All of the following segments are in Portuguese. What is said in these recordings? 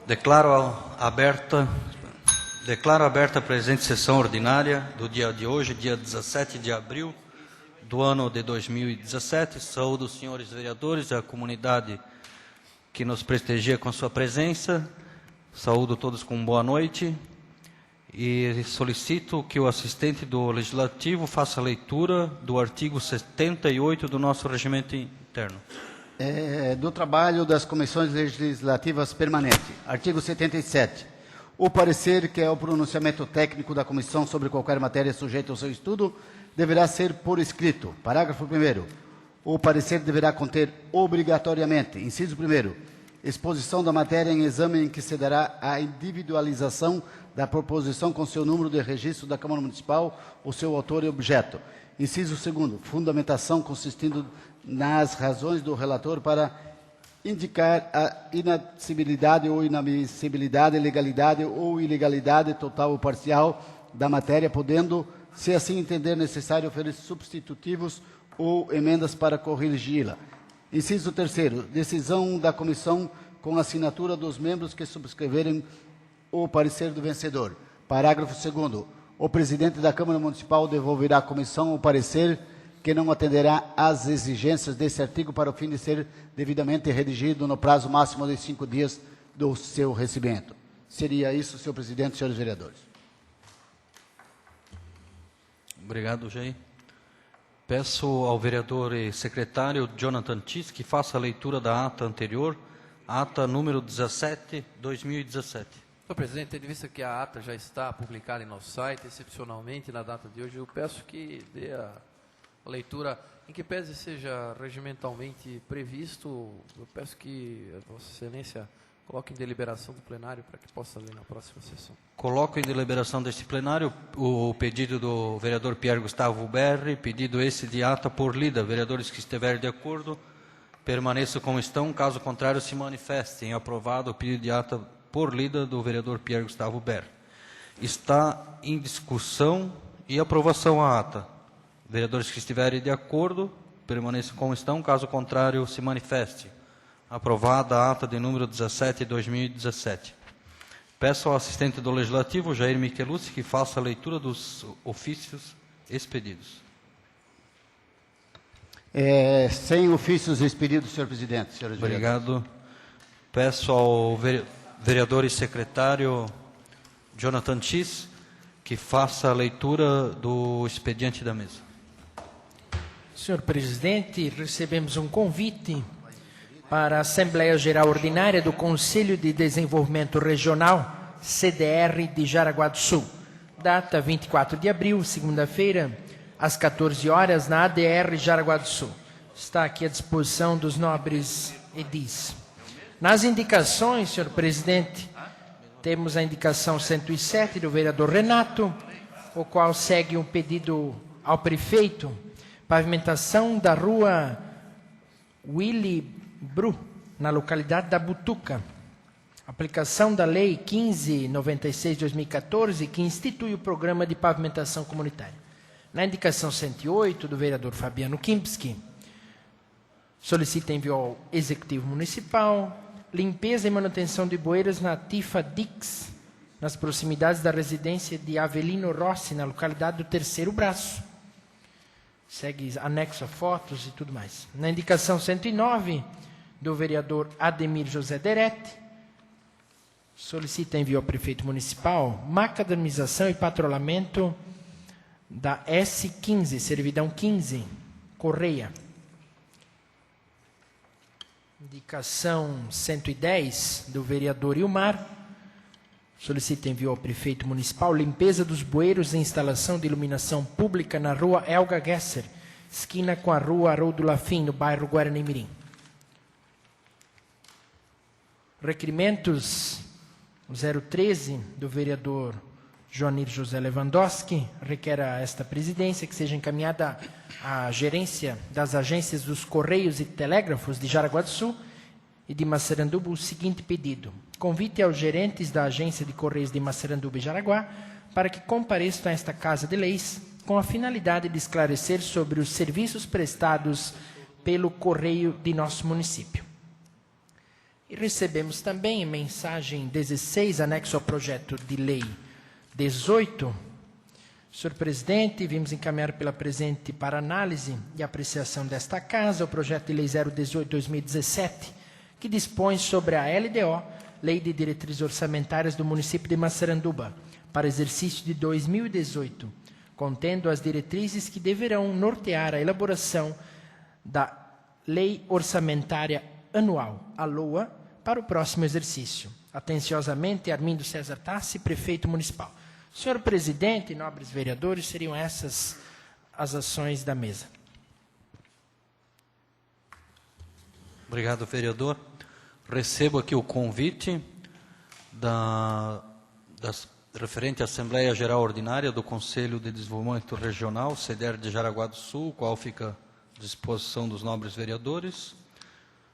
Declaro aberta a presente sessão ordinária do dia de hoje, dia 17 de abril do ano de 2017. Saúdo os senhores vereadores e a comunidade que nos prestigia com sua presença. Saúdo todos com boa noite e solicito que o assistente do Legislativo faça a leitura do artigo 78 do nosso regimento interno. Do trabalho das comissões legislativas permanentes. Artigo 77. O parecer, que é o pronunciamento técnico da comissão sobre qualquer matéria sujeita ao seu estudo, deverá ser por escrito. Parágrafo 1º. O parecer deverá conter obrigatoriamente, inciso 1º, exposição da matéria em exame em que se dará a individualização da proposição com seu número de registro da Câmara Municipal, o seu autor e objeto. Inciso 2º, fundamentação consistindo nas razões do relator para indicar a inadmissibilidade ou inadmissibilidade, legalidade ou ilegalidade total ou parcial da matéria, podendo, se assim entender necessário, oferecer substitutivos ou emendas para corrigi-la. Inciso 3º, decisão da comissão com assinatura dos membros que subscreverem o parecer do vencedor. Parágrafo 2º, o presidente da Câmara Municipal devolverá à comissão o parecer que não atenderá às exigências desse artigo para o fim de ser devidamente redigido no prazo máximo de 5 dias do seu recebimento. Seria isso, senhor presidente, senhores vereadores. Obrigado, Jair. Peço ao vereador e secretário Jonathan Tis que faça a leitura da ata anterior, ata número 17, 2017. Senhor presidente, tendo em vista que a ata já está publicada em nosso site, excepcionalmente na data de hoje, eu peço que dê a leitura, em que pese seja regimentalmente previsto, eu peço que a Vossa Excelência coloque em deliberação do plenário para que possa ler na próxima sessão. Coloco em deliberação deste plenário o pedido do vereador Pierre Gustavo Berri, pedido esse de ata por lida. Vereadores que estiverem de acordo, permaneçam como estão, caso contrário se manifestem. Aprovado o pedido de ata por lida do vereador Pierre Gustavo Berri. Está em discussão e aprovação a ata. Vereadores que estiverem de acordo, permaneçam como estão, caso contrário se manifeste. Aprovada a ata de número 17 de 2017. Peço ao assistente do Legislativo, Jair Michelucci, que faça a leitura dos ofícios expedidos. Sem ofícios expedidos, senhor presidente, senhores vereadores. Obrigado. Peço ao vereador e secretário Jonathan Tis que faça a leitura do expediente da mesa. Senhor presidente, recebemos um convite para a Assembleia Geral Ordinária do Conselho de Desenvolvimento Regional, CDR de Jaraguá do Sul. Data 24 de abril, segunda-feira, às 14 horas, na ADR Jaraguá do Sul. Está aqui à disposição dos nobres edis. Nas indicações, senhor presidente, temos a indicação 107 do vereador Renato, o qual segue um pedido ao prefeito, pavimentação da rua Willy Bru, na localidade da Butuca. Aplicação da Lei 1596/2014, que institui o Programa de Pavimentação Comunitária. Na indicação 108 do vereador Fabiano Kimpski, solicita envio ao Executivo Municipal limpeza e manutenção de bueiros na Tifa Dix, nas proximidades da residência de Avelino Rossi, na localidade do Terceiro Braço. Segue anexo a fotos e tudo mais. Na indicação 109 do vereador Ademir José Derete, solicita envio ao prefeito municipal macadamização e patrulhamento da S15, servidão 15, Correia. Indicação 110 do vereador Ilmar, solicita envio ao prefeito municipal limpeza dos bueiros e instalação de iluminação pública na rua Elga Gesser, esquina com a rua Haroldo Lafim, no bairro Guarani-Mirim. Requerimentos 013 do vereador Joanir José Lewandowski, requer a esta presidência que seja encaminhada à gerência das agências dos Correios e Telégrafos de Jaraguá do Sul e de Massaranduba o seguinte pedido: convite aos gerentes da agência de Correios de Massaranduba e Jaraguá para que compareçam a esta Casa de Leis com a finalidade de esclarecer sobre os serviços prestados pelo correio de nosso município. E recebemos também mensagem 16, anexo ao projeto de lei 18. Senhor presidente, vimos encaminhar pela presente para análise e apreciação desta Casa o projeto de lei 018/2017, que dispõe sobre a LDO, Lei de Diretrizes Orçamentárias do município de Massaranduba, para exercício de 2018, contendo as diretrizes que deverão nortear a elaboração da Lei Orçamentária Anual, a LOA, para o próximo exercício. Atenciosamente, Armindo César Tassi, Prefeito Municipal. Senhor presidente, nobres vereadores, seriam essas as ações da mesa. Obrigado, vereador. Recebo aqui o convite referente à Assembleia Geral Ordinária do Conselho de Desenvolvimento Regional, CDR de Jaraguá do Sul, qual fica à disposição dos nobres vereadores.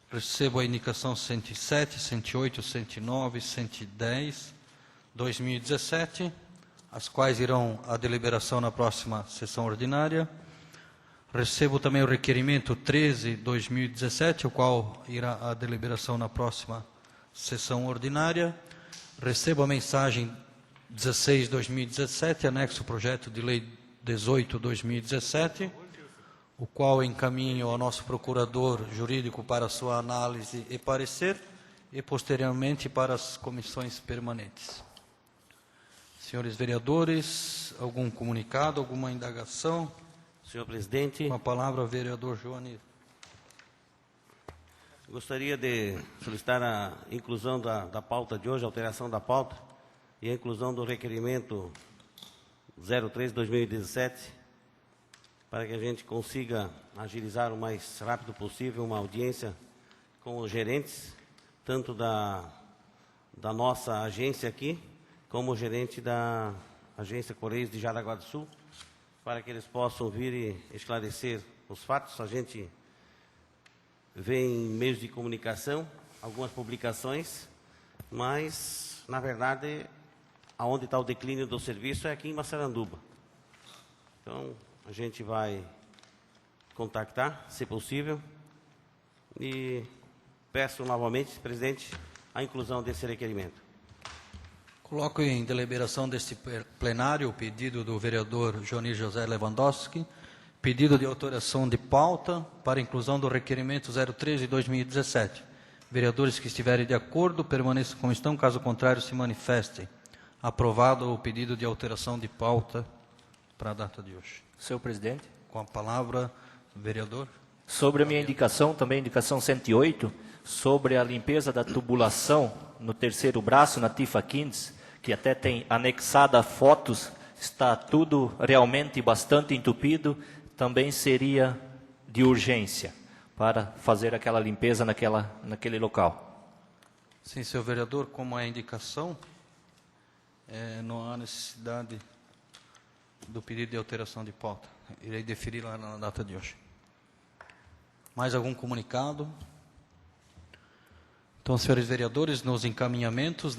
Recebo a indicação 107, 108, 109, 110, 2017, as quais irão à deliberação na próxima sessão ordinária. Recebo também o requerimento 13, 2017, o qual irá à deliberação na próxima sessão ordinária. Recebo a mensagem 16, 2017, anexo ao projeto de lei 18, 2017, o qual encaminho ao nosso procurador jurídico para sua análise e parecer, e posteriormente para as comissões permanentes. Senhores vereadores, algum comunicado, alguma indagação? Senhor presidente, Com a palavra, o vereador Joanir. gostaria de solicitar a inclusão da pauta de hoje, a alteração da pauta, e a inclusão do requerimento 03/2017, para que a gente consiga agilizar o mais rápido possível uma audiência com os gerentes, tanto da nossa agência aqui, como o gerente da agência Correios de Jaraguá do Sul, para que eles possam vir e esclarecer os fatos. A gente vê em meios de comunicação algumas publicações, mas, na verdade, aonde está o declínio do serviço é aqui em Massaranduba. Então, a gente vai contactar, se possível, e peço novamente, presidente, a inclusão desse requerimento. Coloco em deliberação deste plenário o pedido do vereador Joanir José Lewandowski, pedido de alteração de pauta para inclusão do requerimento 013/2017. Vereadores que estiverem de acordo, permaneçam como estão, caso contrário, se manifestem. Aprovado o pedido de alteração de pauta para a data de hoje. Senhor presidente, Com a palavra, vereador. sobre a minha indicação, também indicação 108, sobre a limpeza da tubulação no terceiro braço, na Tifa Quintes, que até tem anexada fotos, está tudo realmente bastante entupido, também seria de urgência para fazer aquela limpeza naquele local. Sim, senhor vereador, como é a indicação, não há necessidade do pedido de alteração de pauta. Irei deferir lá na data de hoje. Mais algum comunicado? Então, senhores vereadores, nos encaminhamentos,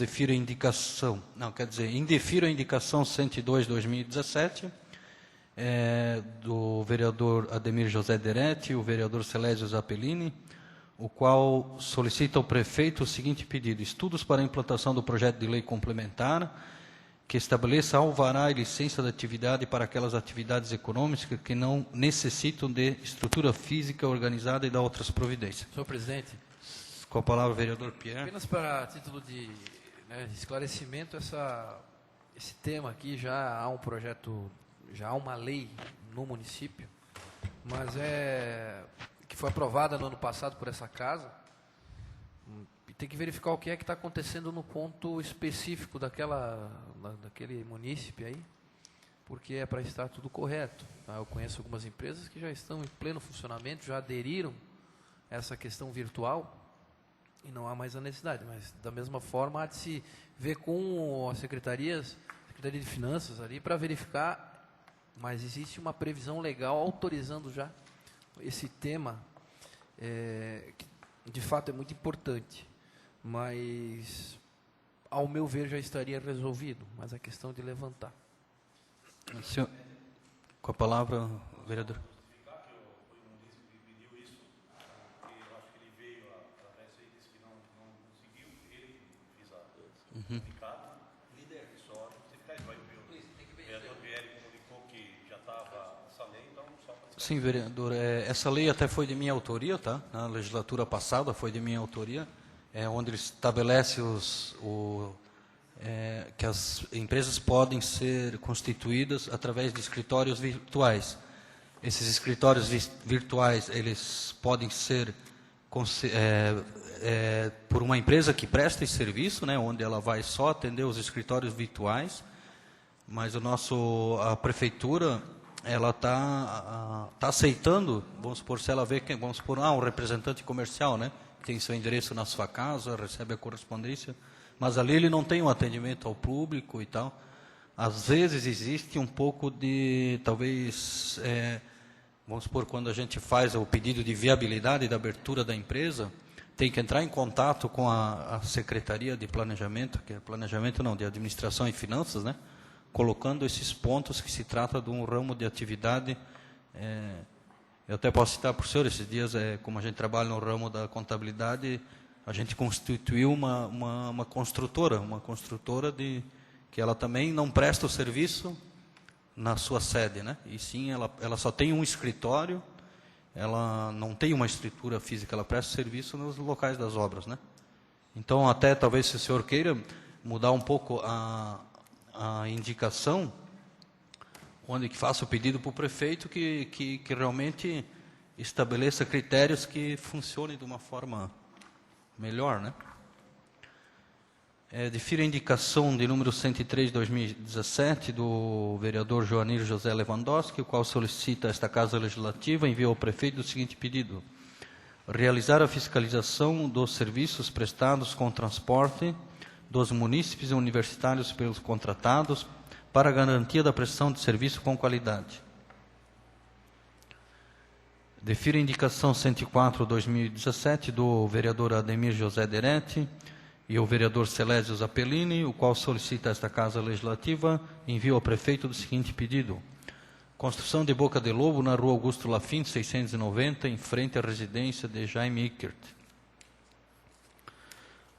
indefiro a indicação 102/2017, do vereador Ademir José Deretti e o vereador Celésio Zappellini, o qual solicita ao prefeito o seguinte pedido: estudos para a implantação do projeto de lei complementar que estabeleça alvará e licença de atividade para aquelas atividades econômicas que não necessitam de estrutura física organizada e da outras providências. Senhor presidente, Com a palavra, o vereador Pierre. apenas para título de esclarecimento, esse tema aqui já há um projeto, já há uma lei no município, mas que foi aprovada no ano passado por essa casa. E tem que verificar o que é que está acontecendo no ponto específico daquele município aí, porque é para estar tudo correto. Tá? Eu conheço algumas empresas que já estão em pleno funcionamento, já aderiram a essa questão virtual, e não há mais a necessidade, mas da mesma forma há de se ver com as Secretaria de Finanças ali para verificar, mas existe uma previsão legal autorizando já esse tema, que de fato é muito importante, mas ao meu ver já estaria resolvido, mas a questão de levantar. Senhor, com a palavra, vereador. Sim, vereador. Essa lei até foi de minha autoria, tá? Na legislatura passada foi de minha autoria, onde ele estabelece que as empresas podem ser constituídas através de escritórios virtuais. Esses escritórios virtuais, eles podem ser por uma empresa que presta esse serviço, né, onde ela vai só atender os escritórios virtuais, mas a prefeitura, ela está aceitando, vamos supor, se ela vê que, vamos supor, um representante comercial, né, tem seu endereço na sua casa, recebe a correspondência, mas ali ele não tem um atendimento ao público e tal. Às vezes existe um pouco de, talvez, vamos supor, quando a gente faz o pedido de viabilidade da abertura da empresa, tem que entrar em contato com a Secretaria de Planejamento, que é de Administração e Finanças, né? Colocando esses pontos que se trata de um ramo de atividade. Eu até posso citar para o senhor, esses dias, como a gente trabalha no ramo da contabilidade, a gente constituiu uma construtora que ela também não presta o serviço na sua sede, né? E sim, ela só tem um escritório, ela não tem uma estrutura física, ela presta serviço nos locais das obras, né? Então, até talvez, se o senhor queira mudar um pouco a indicação, onde que faça o pedido para o prefeito que realmente estabeleça critérios que funcionem de uma forma melhor, né? Defiro a indicação de número 103 de 2017 do vereador Joanir José Lewandowski, o qual solicita a esta Casa Legislativa envia ao prefeito o seguinte pedido: realizar a fiscalização dos serviços prestados com transporte dos munícipes e universitários pelos contratados para a garantia da prestação de serviço com qualidade. Defiro a indicação 104/2017 do vereador Ademir José Derete e o vereador Celésio Zappellini, o qual solicita a esta Casa Legislativa envio ao prefeito do seguinte pedido: construção de Boca de Lobo na rua Augusto Lafim, 690, em frente à residência de Jaime Ickert.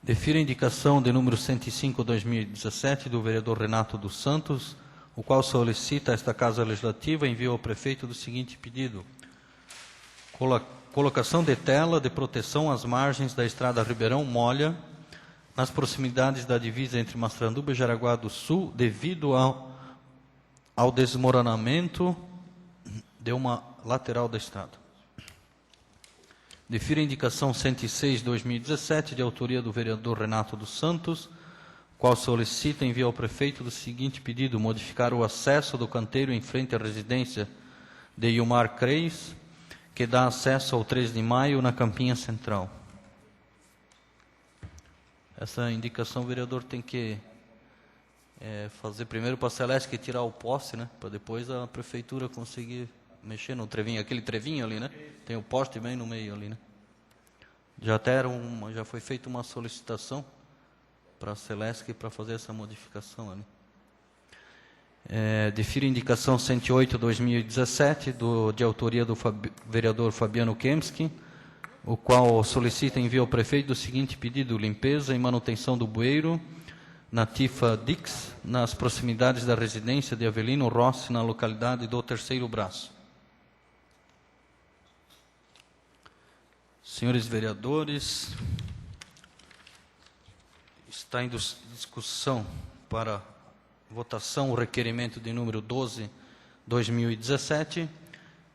Defiro a indicação de número 105/2017 do vereador Renato dos Santos, o qual solicita a esta Casa Legislativa envio ao prefeito do seguinte pedido: colocação de tela de proteção às margens da estrada Ribeirão Molha, nas proximidades da divisa entre Mastranduba e Jaraguá do Sul, devido ao desmoronamento de uma lateral da estrada. Defiro a indicação 106/2017, de autoria do vereador Renato dos Santos, qual solicita envio ao prefeito do seguinte pedido: modificar o acesso do canteiro em frente à residência de Ilmar Creis, que dá acesso ao 3 de maio na Campinha Central. Essa indicação o vereador tem que fazer primeiro para a Celeste que tirar o poste, né? Para depois a prefeitura conseguir mexer no trevinho, aquele trevinho ali, né? Tem o poste bem no meio ali, né? Já foi feita uma solicitação para a Celeste para fazer essa modificação ali. Defiro a indicação 108/2017 de autoria do vereador Fabiano Kemski, o qual solicita envio ao prefeito do seguinte pedido: limpeza e manutenção do bueiro na Tifa Dix, nas proximidades da residência de Avelino Rossi, na localidade do Terceiro Braço. Senhores vereadores, está em discussão para votação o requerimento de número 12/2017,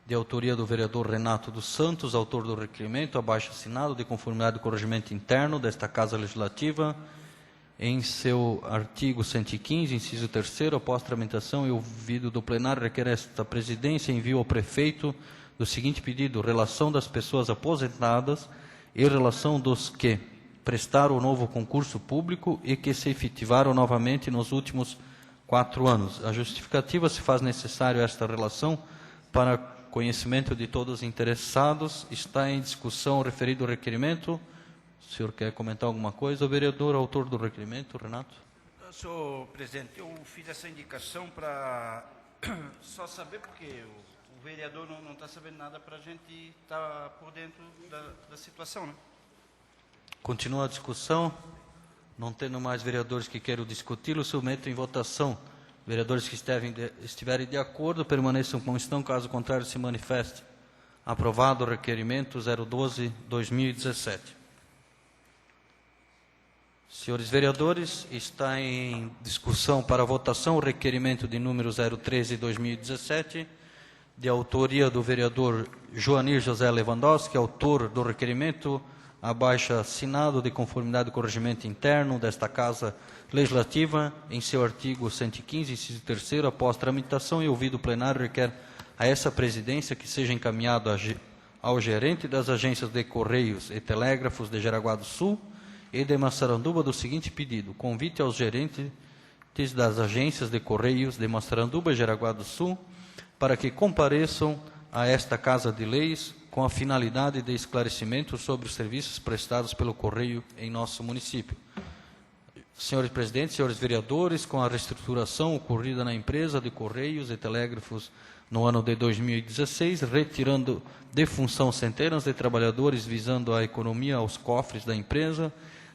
de autoria do vereador Renato dos Santos, autor do requerimento, abaixo assinado, de conformidade com o regimento interno desta Casa Legislativa, em seu artigo 115, inciso 3º, após tramitação e ouvido do plenário, requer esta presidência envio ao prefeito do seguinte pedido: relação das pessoas aposentadas e relação dos que prestaram o novo concurso público e que se efetivaram novamente nos últimos 4 anos. A justificativa se faz necessário esta relação para conhecimento de todos os interessados. Está em discussão o referido requerimento. O senhor quer comentar alguma coisa? O vereador, autor do requerimento, Renato. Senhor presidente, eu fiz essa indicação para só saber, porque o vereador não está sabendo nada, para a gente estar por dentro da situação, né? Continua a discussão. Não tendo mais vereadores que queiram discuti-lo, submeto em votação. Vereadores que estiverem de acordo, permaneçam como estão, caso contrário, se manifestem. Aprovado o requerimento 012/2017. Senhores vereadores, está em discussão para votação o requerimento de número 013/2017, de autoria do vereador Joanir José Lewandowski, autor do requerimento, abaixo assinado de conformidade com o regimento interno desta Casa Legislativa, em seu artigo 115, inciso 3º, após tramitação e ouvido o plenário, requer a essa presidência que seja encaminhado ao gerente das agências de Correios e Telégrafos de Jaraguá do Sul e de Massaranduba do seguinte pedido: convite aos gerentes das agências de Correios de Massaranduba e Jaraguá do Sul para que compareçam a esta Casa de Leis com a finalidade de esclarecimento sobre os serviços prestados pelo Correio em nosso município. Senhores presidentes, senhores vereadores, com a reestruturação ocorrida na empresa de Correios e Telégrafos no ano de 2016, retirando de função centenas de trabalhadores visando a economia aos cofres da empresa,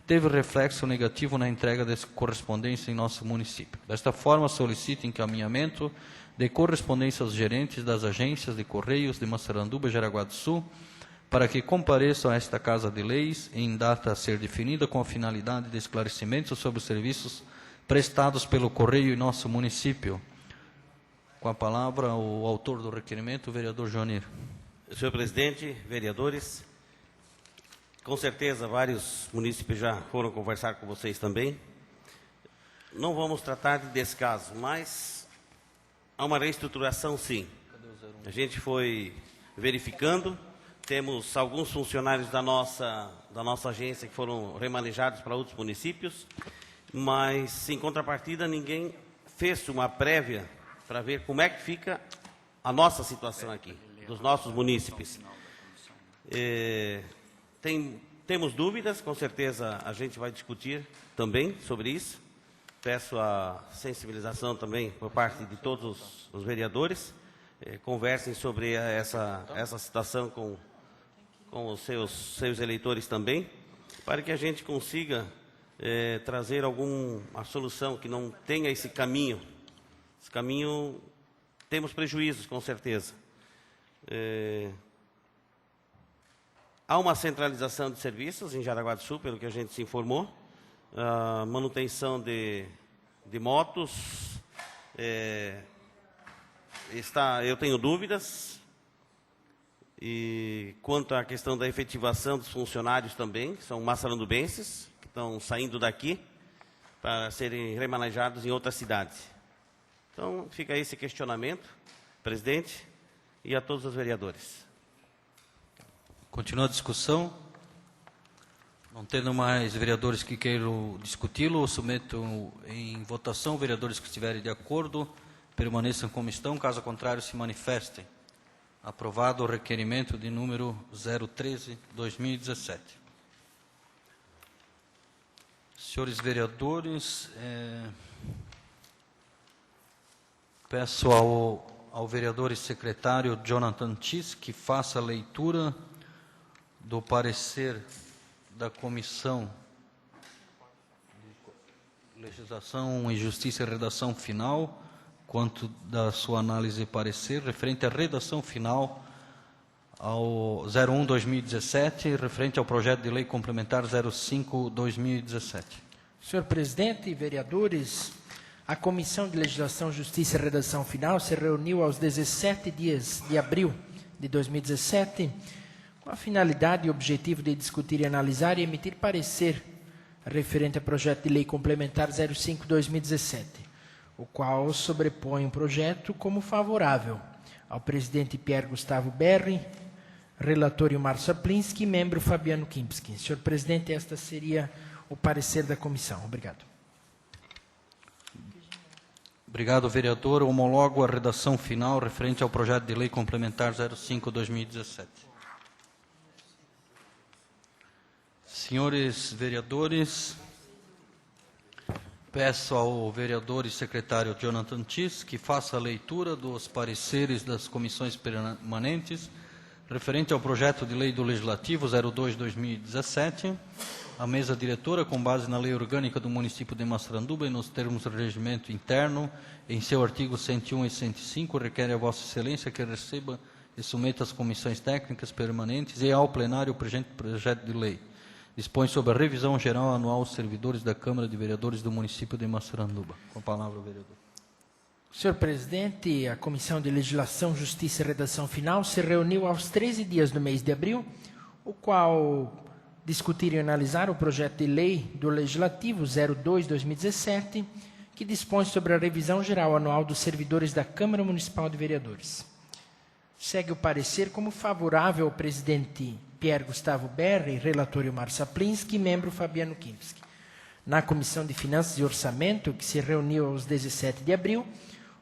teve reflexo negativo na entrega de correspondência em nosso município. Desta forma, solicito encaminhamento de correspondência aos gerentes das agências de Correios de Massaranduba e Jaraguá do Sul, para que compareçam a esta Casa de Leis em data a ser definida com a finalidade de esclarecimento sobre os serviços prestados pelo Correio em nosso município. Com a palavra, o autor do requerimento, o vereador Joanir. Senhor presidente, vereadores, com certeza vários munícipes já foram conversar com vocês também. Não vamos tratar de descaso, mas há uma reestruturação, sim. A gente foi verificando, temos alguns funcionários da nossa agência que foram remanejados para outros municípios, mas, em contrapartida, ninguém fez uma prévia para ver como é que fica a nossa situação aqui, dos nossos munícipes. Temos dúvidas, com certeza a gente vai discutir também sobre isso. Peço a sensibilização também por parte de todos os vereadores. Conversem sobre essa situação com os seus eleitores também, para que a gente consiga trazer alguma solução que não tenha esse caminho. Esse caminho, temos prejuízos, com certeza. Há uma centralização de serviços em Jaraguá do Sul, pelo que a gente se informou. A manutenção de motos, eu tenho dúvidas. E quanto à questão da efetivação dos funcionários também, que são massarandubenses, que estão saindo daqui para serem remanejados em outras cidades. Então, fica aí esse questionamento, presidente, e a todos os vereadores. Continua a discussão. Não tendo mais vereadores que queiram discuti-lo, submeto em votação. Vereadores que estiverem de acordo, permaneçam como estão. Caso contrário, se manifestem. Aprovado o requerimento de número 013/2017. Senhores vereadores, peço ao vereador e secretário Jonathan Tis que faça a leitura do parecer da Comissão de Legislação e Justiça e Redação Final, quanto da sua análise e parecer, referente à redação final ao 01/2017, referente ao projeto de lei complementar 05/2017. Senhor presidente e vereadores, a Comissão de Legislação, Justiça e Redação Final se reuniu aos 17 dias de abril de 2017 com a finalidade e objetivo de discutir e analisar e emitir parecer referente ao projeto de lei complementar 05/2017, o qual sobrepõe o projeto como favorável ao presidente Pierre Gustavo Berri, relator Ilmar Saplinski e membro Fabiano Kimpski. Senhor presidente, esta seria o parecer da comissão. Obrigado. Obrigado, vereador. Homologo a redação final referente ao projeto de lei complementar 05/2017. Senhores vereadores, peço ao vereador e secretário Jonathan Tis que faça a leitura dos pareceres das comissões permanentes referente ao projeto de lei do Legislativo 02/2017, a mesa diretora, com base na lei orgânica do município de Massaranduba e nos termos do regimento interno, em seu artigo 101 e 105, requer a Vossa Excelência que receba e submeta às comissões técnicas permanentes e ao plenário o presente projeto de lei. Dispõe sobre a revisão geral anual dos servidores da Câmara de Vereadores do município de Massaranduba. Com a palavra, o vereador. Senhor presidente, a Comissão de Legislação, Justiça e Redação Final se reuniu aos 13 dias do mês de abril, o qual discutir e analisar o projeto de lei do Legislativo 02/2017, que dispõe sobre a revisão geral anual dos servidores da Câmara Municipal de Vereadores. Segue o parecer como favorável ao presidente Pierre Gustavo Berri, relator Ilmar Saplinski e membro Fabiano Kinski. Na Comissão de Finanças e Orçamento, que se reuniu aos 17 de abril,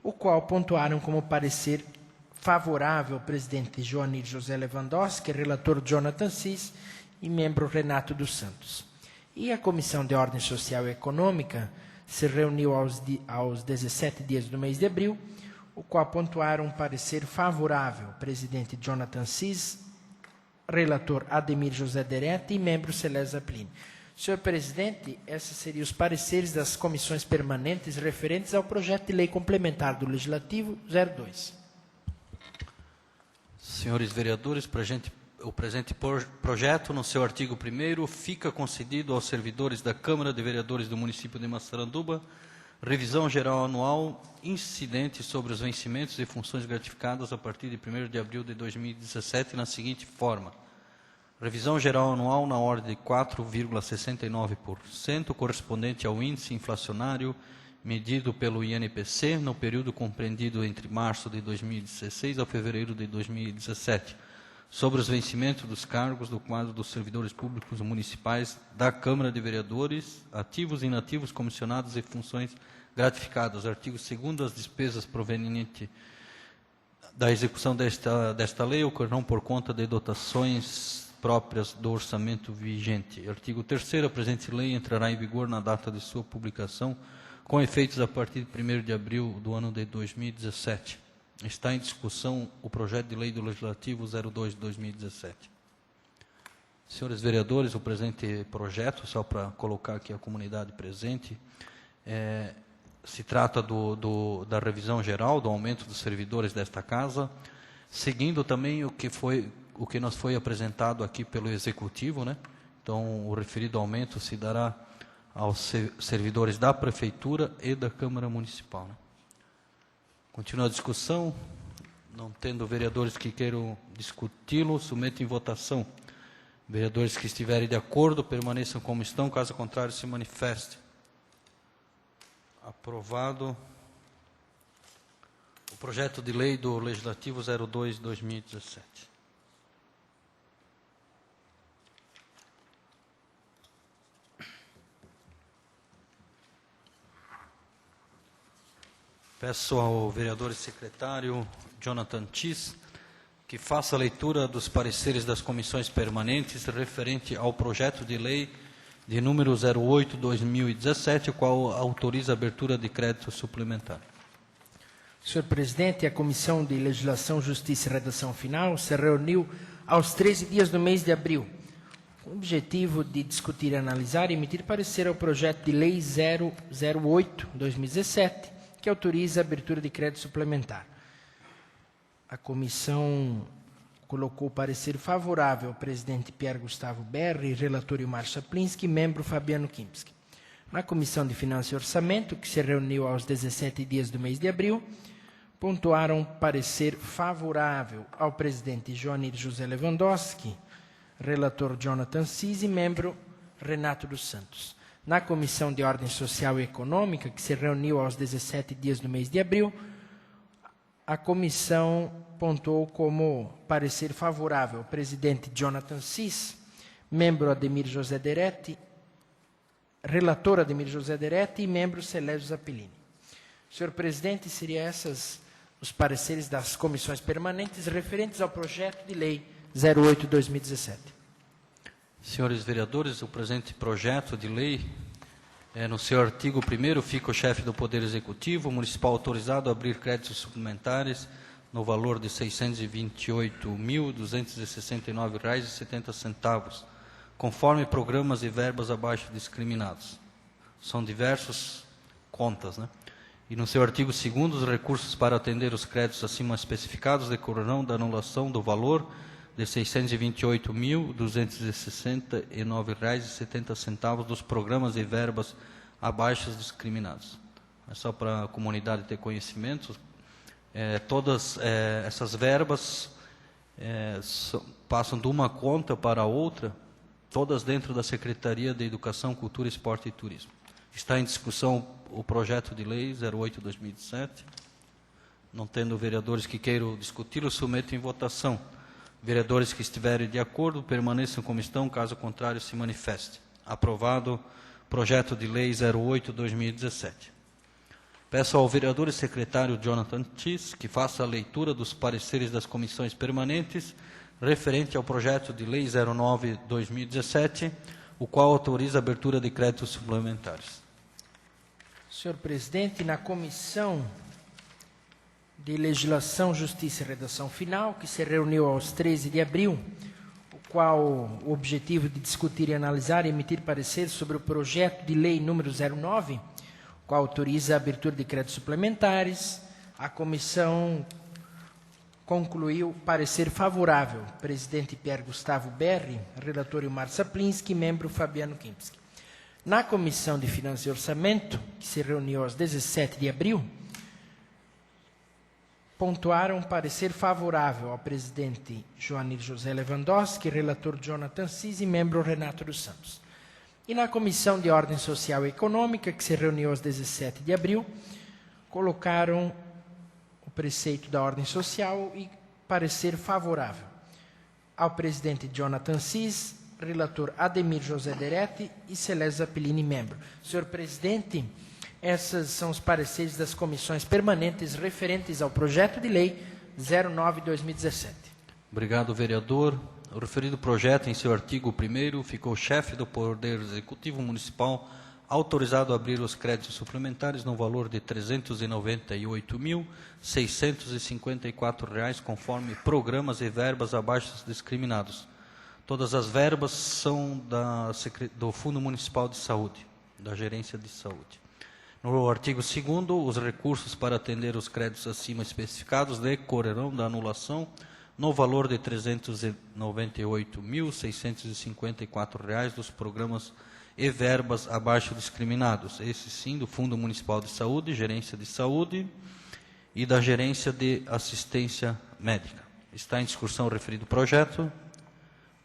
o qual pontuaram como parecer favorável ao presidente Joanir José Lewandowski, relator Jonathan Cis e membro Renato dos Santos. E a Comissão de Ordem Social e Econômica se reuniu aos 17 dias do mês de abril, o qual pontuaram um parecer favorável ao presidente Jonathan Cis, relator Ademir José Derete e membro Celésio Zaplini. Senhor presidente, esses seriam os pareceres das comissões permanentes referentes ao projeto de lei complementar do Legislativo 02. Senhores vereadores, o presente projeto, no seu artigo 1º, fica concedido aos servidores da Câmara de Vereadores do município de Massaranduba revisão geral anual incidente sobre os vencimentos e funções gratificadas a partir de 1º de abril de 2017 na seguinte forma. Revisão geral anual na ordem de 4,69%, correspondente ao índice inflacionário medido pelo INPC no período compreendido entre março de 2016 a fevereiro de 2017, sobre os vencimentos dos cargos do quadro dos servidores públicos municipais da Câmara de Vereadores, ativos e inativos, comissionados e funções gratificadas. Artigo 2º, as despesas provenientes da execução desta lei ocorrerão por conta de dotações próprias do orçamento vigente. Artigo 3º, a presente lei entrará em vigor na data de sua publicação, com efeitos a partir de 1º de abril do ano de 2017. Está em discussão o projeto de lei do Legislativo 02 de 2017. Senhores vereadores, o presente projeto, só para colocar aqui a comunidade presente, se trata da revisão geral, do aumento dos servidores desta casa, seguindo também o que nos foi apresentado aqui pelo Executivo, né? Então, o referido aumento se dará aos servidores da Prefeitura e da Câmara Municipal, né? Continua a discussão. Não tendo vereadores que queiram discuti-lo, submeto em votação. Vereadores que estiverem de acordo, permaneçam como estão. Caso contrário, se manifestem. Aprovado o projeto de lei do Legislativo 02 de 2017. Peço ao vereador e secretário Jonathan Cis que faça a leitura dos pareceres das comissões permanentes referente ao projeto de lei de número 08/2017, o qual autoriza a abertura de crédito suplementar. Senhor presidente, a Comissão de Legislação, Justiça e Redação Final se reuniu aos 13 dias do mês de abril, com o objetivo de discutir, analisar e emitir parecer ao projeto de lei 008/2017, que autoriza a abertura de crédito suplementar. A comissão colocou parecer favorável ao presidente Pierre Gustavo Berri, relator Ilmar Saplinski e membro Fabiano Kinski. Na Comissão de Finanças e Orçamento, que se reuniu aos 17 dias do mês de abril, pontuaram parecer favorável ao presidente Joanir José Lewandowski, relator Jonathan Cis e membro Renato dos Santos. Na Comissão de Ordem Social e Econômica, que se reuniu aos 17 dias do mês de abril, a comissão pontuou como parecer favorável ao presidente Jonathan Cis, membro Ademir José Derete, relator Ademir José Derete e membro Celésio Zappellini. Senhor presidente, seriam esses os pareceres das comissões permanentes referentes ao projeto de lei 08/2017. Senhores vereadores, o presente projeto de lei, no seu artigo 1º, fica o chefe do Poder Executivo Municipal autorizado a abrir créditos suplementares no valor de R$ 628.269,70, conforme programas e verbas abaixo discriminados. São diversas contas, né? E no seu artigo 2º, os recursos para atender os créditos acima especificados decorrerão da anulação do valor de R$ 628.269,70 dos programas e verbas abaixo discriminados. É só para a comunidade ter conhecimento. Todas essas verbas passam de uma conta para outra, todas dentro da Secretaria de Educação, Cultura, Esporte e Turismo. Está em discussão o projeto de lei 08/2017. Não tendo vereadores que queiram discuti-lo, submeto em votação. Vereadores que estiverem de acordo, permaneçam como estão, caso contrário, se manifeste. Aprovado projeto de lei 08/2017. Peço ao vereador e secretário Jonathan Tis que faça a leitura dos pareceres das comissões permanentes referente ao projeto de lei 09/2017, o qual autoriza a abertura de créditos suplementares. Senhor presidente, na Comissão de Legislação, Justiça e Redação Final, que se reuniu aos 13 de abril, o qual o objetivo de discutir e analisar e emitir parecer sobre o projeto de lei número 09, o qual autoriza a abertura de créditos suplementares, a comissão concluiu parecer favorável. Presidente Pierre Gustavo Berri, relator Ilmar Saplinski, membro Fabiano Kinski. Na Comissão de Finanças e Orçamento, que se reuniu aos 17 de abril, pontuaram parecer favorável ao presidente Joanir José Lewandowski, relator Jonathan Cis e membro Renato dos Santos. E na Comissão de Ordem Social e Econômica, que se reuniu aos 17 de abril, colocaram o preceito da ordem social e parecer favorável ao presidente Jonathan Cis, relator Ademir José Deretti e Celeste Zappellini, membro. Senhor presidente, esses são os pareceres das comissões permanentes referentes ao projeto de lei 09/2017. Obrigado, vereador. O referido projeto, em seu artigo 1º, ficou chefe do Poder Executivo Municipal autorizado a abrir os créditos suplementares no valor de R$ 398.654, conforme programas e verbas abaixo discriminados. Todas as verbas são do Fundo Municipal de Saúde, da Gerência de Saúde. No artigo 2º, os recursos para atender os créditos acima especificados decorrerão da anulação no valor de R$ 398.654 dos programas e verbas abaixo discriminados, esses sim do Fundo Municipal de Saúde, Gerência de Saúde e da Gerência de Assistência Médica. Está em discussão o referido projeto.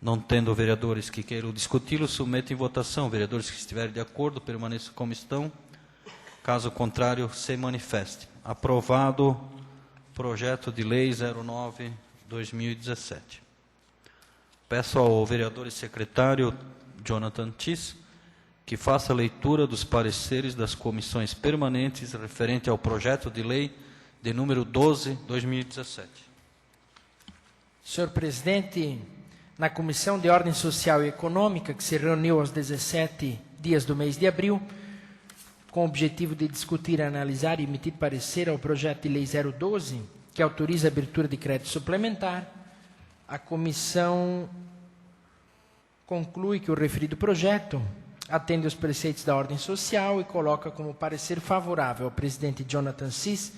Não tendo vereadores que queiram discuti-lo, submeto em votação. Vereadores que estiverem de acordo, permaneçam como estão. Caso contrário, se manifeste. Aprovado projeto de lei 09/2017. Peço ao vereador e secretário Jonathan Tis que faça a leitura dos pareceres das comissões permanentes referente ao projeto de lei de número 12/2017. Senhor presidente, na Comissão de Ordem Social e Econômica, que se reuniu aos 17 dias do mês de abril, com o objetivo de discutir, analisar e emitir parecer ao projeto de lei 012, que autoriza a abertura de crédito suplementar, a comissão conclui que o referido projeto atende aos preceitos da ordem social e coloca como parecer favorável ao presidente Jonathan Cis,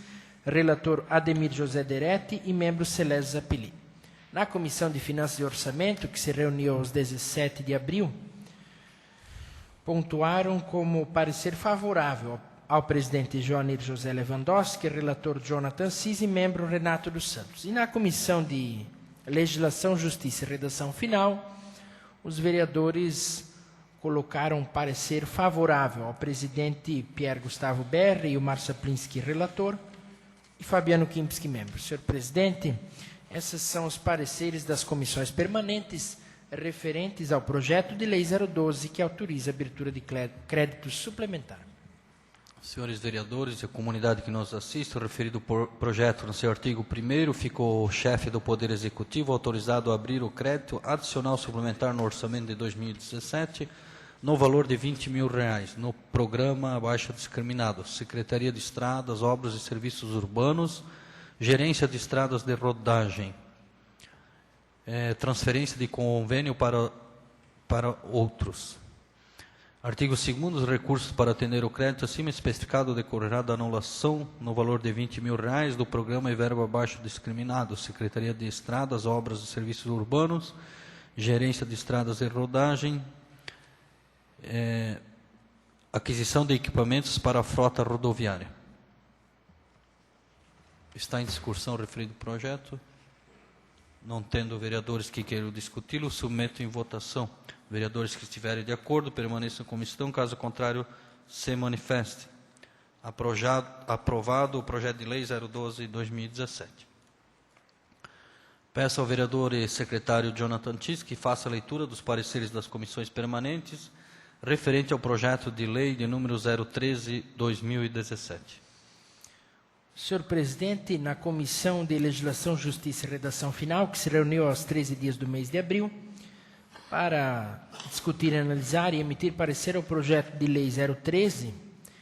relator Ademir José Deretti e membro Celeste Zappellini. Na Comissão de Finanças e Orçamento, que se reuniu aos 17 de abril, pontuaram como parecer favorável ao presidente Joanir José Lewandowski, relator Jonathan Cis e membro Renato dos Santos. E na Comissão de Legislação, Justiça e Redação Final, os vereadores colocaram parecer favorável ao presidente Pierre Gustavo Berri e o Ilmar Saplinski, relator, e Fabiano Kinski, membro. Senhor presidente, esses são os pareceres das comissões permanentes referentes ao projeto de lei 012, que autoriza a abertura de créditos suplementar. Senhores vereadores e a comunidade que nos assiste, o referido projeto, no seu artigo 1º, ficou chefe do Poder Executivo autorizado a abrir o crédito adicional suplementar no orçamento de 2017, no valor de R$ 20 mil, no programa abaixo discriminado, Secretaria de Estradas, Obras e Serviços Urbanos, Gerência de Estradas de Rodagem, transferência de convênio para para outros. Artigo 2º, os recursos para atender o crédito acima especificado decorrerá da anulação no valor de R$20 mil do programa e verba abaixo discriminado, Secretaria de Estradas, Obras e Serviços Urbanos, Gerência de Estradas e Rodagem, aquisição de equipamentos para a frota rodoviária. Está em discussão o referido projeto. Não tendo vereadores que queiram discuti-lo, submeto em votação. Vereadores que estiverem de acordo, permaneçam como estão, caso contrário, se manifeste. Aprovado o projeto de lei 012/2017. Peço ao vereador e secretário Jonathan Tis que faça a leitura dos pareceres das comissões permanentes referente ao projeto de lei de número 013/2017. Senhor presidente, na Comissão de Legislação, Justiça e Redação Final, que se reuniu aos 13 dias do mês de abril, para discutir, analisar e emitir parecer ao projeto de lei 013,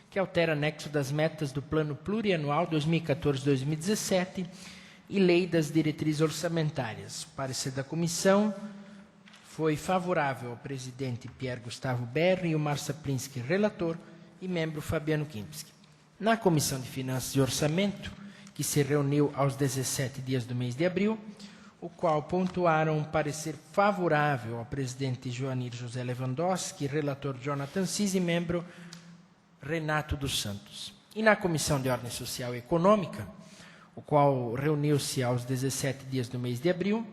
que altera anexo das metas do Plano Plurianual 2014-2017 e Lei das Diretrizes Orçamentárias. O parecer da comissão foi favorável ao presidente Pierre Gustavo Berri e o Marcia Plinsky, relator, e membro Fabiano Kimpski. Na Comissão de Finanças e Orçamento, que se reuniu aos 17 dias do mês de abril, o qual pontuaram um parecer favorável ao presidente Joanir José Lewandowski, relator Jonathan Cis e membro Renato dos Santos. E na Comissão de Ordem Social e Econômica, o qual reuniu-se aos 17 dias do mês de abril,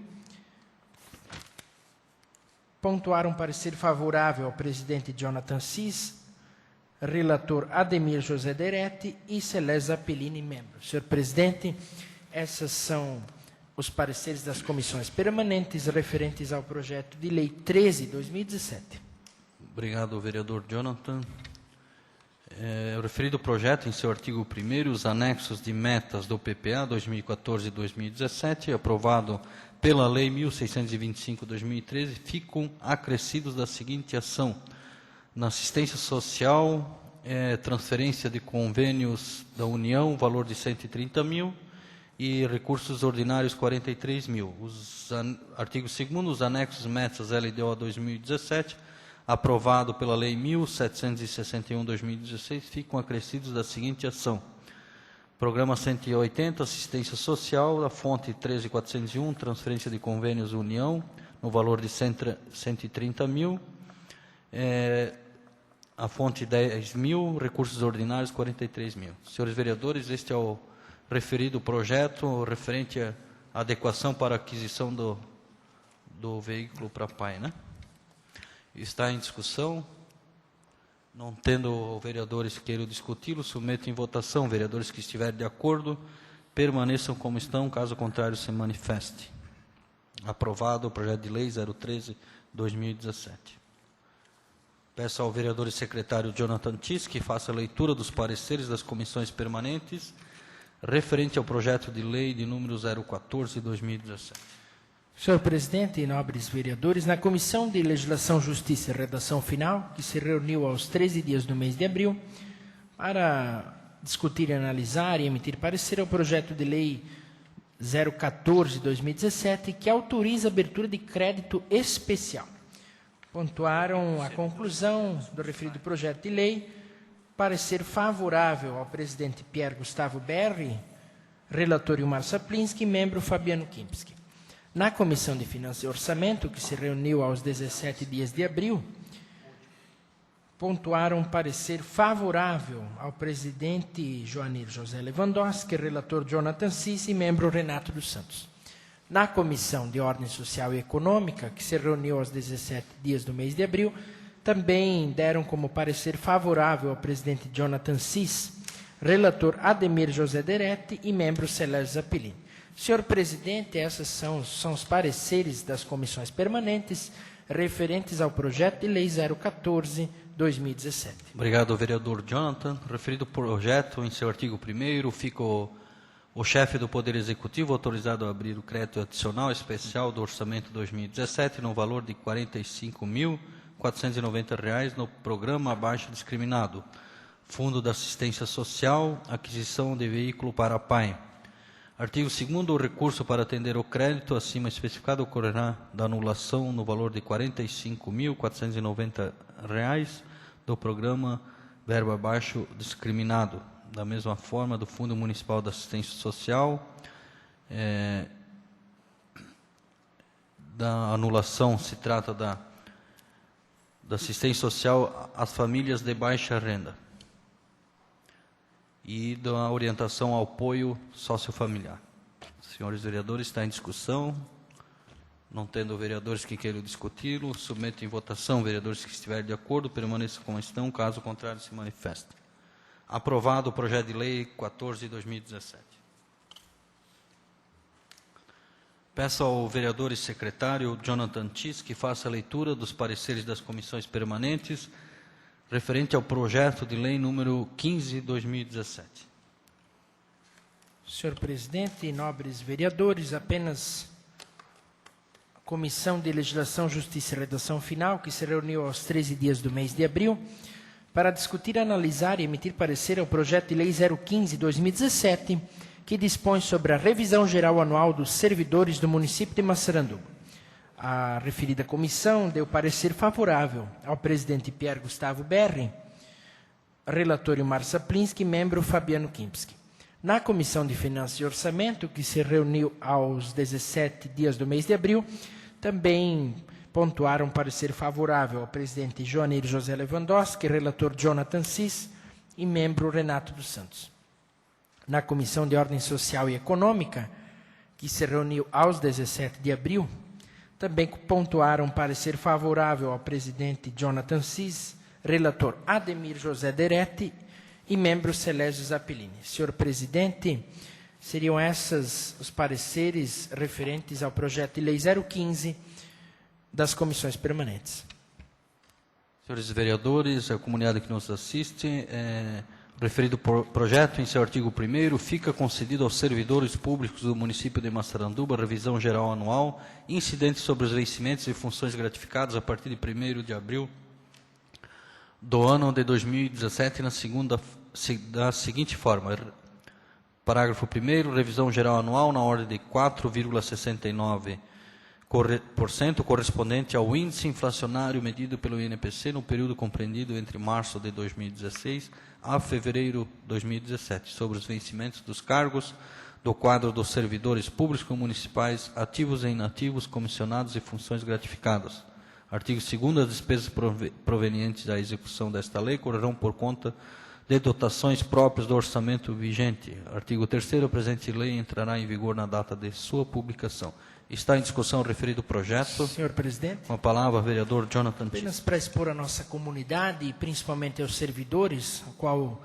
pontuaram um parecer favorável ao presidente Jonathan Cis, relator Ademir José Deretti e Celeste Zappellini, membro. Senhor presidente, essas são os pareceres das comissões permanentes referentes ao projeto de lei 13/2017. Obrigado, vereador Jonathan. O referido projeto, em seu artigo 1º, os anexos de metas do PPA 2014-2017, aprovado pela Lei 1625/2013, ficam acrescidos da seguinte ação: na assistência social, transferência de convênios da União, valor de 130 mil, e recursos ordinários 43 mil. Artigo 2º, os anexos metas LDO 2017, aprovado pela Lei 1761/2016, ficam acrescidos da seguinte ação: Programa 180, assistência social, a fonte 13.401, transferência de convênios União, no valor de 130 mil, a fonte 10 mil, recursos ordinários 43 mil. Senhores vereadores, este é o referido projeto referente à adequação para a aquisição do veículo para PAI, né? Está em discussão. Não tendo vereadores que queiram discuti-lo, submeto em votação. Vereadores que estiverem de acordo, permaneçam como estão, caso contrário, se manifeste. Aprovado o projeto de lei 013/2017. Peço ao vereador e secretário Jonathan Tis que faça a leitura dos pareceres das comissões permanentes referente ao projeto de lei de número 014/2017. Senhor presidente e nobres vereadores, na Comissão de Legislação, Justiça e Redação Final, que se reuniu aos 13 dias do mês de abril, para discutir, analisar e emitir parecer ao projeto de lei 014/2017, que autoriza a abertura de crédito especial. Pontuaram a conclusão do referido projeto de lei, parecer favorável ao presidente Pierre Gustavo Berri, relator Marcia Plinsky e membro Fabiano Kimpski. Na Comissão de Finanças e Orçamento, que se reuniu aos 17 dias de abril, pontuaram um parecer favorável ao presidente Joanir José Lewandowski, relator Jonathan Cis e membro Renato dos Santos. Na Comissão de Ordem Social e Econômica, que se reuniu aos 17 dias do mês de abril, também deram como parecer favorável ao presidente Jonathan Cis, relator Ademir José Deretti e membro Celeste Zappellini. Senhor presidente, esses são os pareceres das comissões permanentes referentes ao projeto de lei 014/2017. Obrigado, vereador Jonathan. Referido projeto, em seu artigo 1º, fica o chefe do Poder Executivo autorizado a abrir o crédito adicional especial do Orçamento 2017 no valor de R$ 45.490 no programa abaixo discriminado, Fundo da Assistência Social, aquisição de veículo para PAI. Artigo 2º, o recurso para atender o crédito acima especificado ocorrerá da anulação no valor de R$ 45.490 do programa Verbo Abaixo Discriminado. Da mesma forma, do Fundo Municipal de Assistência Social, da anulação se trata da assistência social às famílias de baixa renda e da orientação ao apoio sociofamiliar. Senhores vereadores, está em discussão. Não tendo vereadores que queiram discuti-lo, submeto em votação. Vereadores que estiverem de acordo, permaneçam como estão. Caso contrário, se manifestem. Aprovado o projeto de lei 14 de 2017. Peço ao vereador e secretário Jonathan Tis que faça a leitura dos pareceres das comissões permanentes referente ao projeto de lei número 15 de 2017. Senhor presidente e nobres vereadores, apenas a Comissão de Legislação, Justiça e Redação Final, que se reuniu aos 13 dias do mês de abril, para discutir, analisar e emitir parecer ao projeto de lei 015/2017, que dispõe sobre a revisão geral anual dos servidores do município de Massaranduba. A referida comissão deu parecer favorável ao presidente Pierre Gustavo Berri, relator Mar Saplinski e membro Fabiano Kimpski. Na Comissão de Finanças e Orçamento, que se reuniu aos 17 dias do mês de abril, também pontuaram parecer favorável ao presidente Joanir José Lewandowski, relator Jonathan Cis e membro Renato dos Santos. Na Comissão de Ordem Social e Econômica, que se reuniu aos 17 de abril, também pontuaram parecer favorável ao presidente Jonathan Cis, relator Ademir José Deretti e membro Celésio Zappellini. Senhor presidente, seriam esses os pareceres referentes ao projeto de lei 015 das comissões permanentes. Senhores vereadores, a comunidade que nos assiste, o referido projeto, em seu artigo 1º, fica concedido aos servidores públicos do município de Massaranduba revisão geral anual incidente sobre os vencimentos e funções gratificadas a partir de 1º de abril do ano de 2017 da seguinte forma. Parágrafo 1º, revisão geral anual na ordem de 4,69% correspondente ao índice inflacionário medido pelo INPC no período compreendido entre março de 2016 a fevereiro de 2017, sobre os vencimentos dos cargos do quadro dos servidores públicos municipais ativos e inativos, comissionados e funções gratificadas. Artigo 2º, as despesas provenientes da execução desta lei correrão por conta de dotações próprias do orçamento vigente. Artigo 3º, a presente lei entrará em vigor na data de sua publicação. Está em discussão o referido projeto. Senhor presidente. Com a palavra, vereador Jonathan Tis. Apenas para expor a nossa comunidade, e principalmente aos servidores, o qual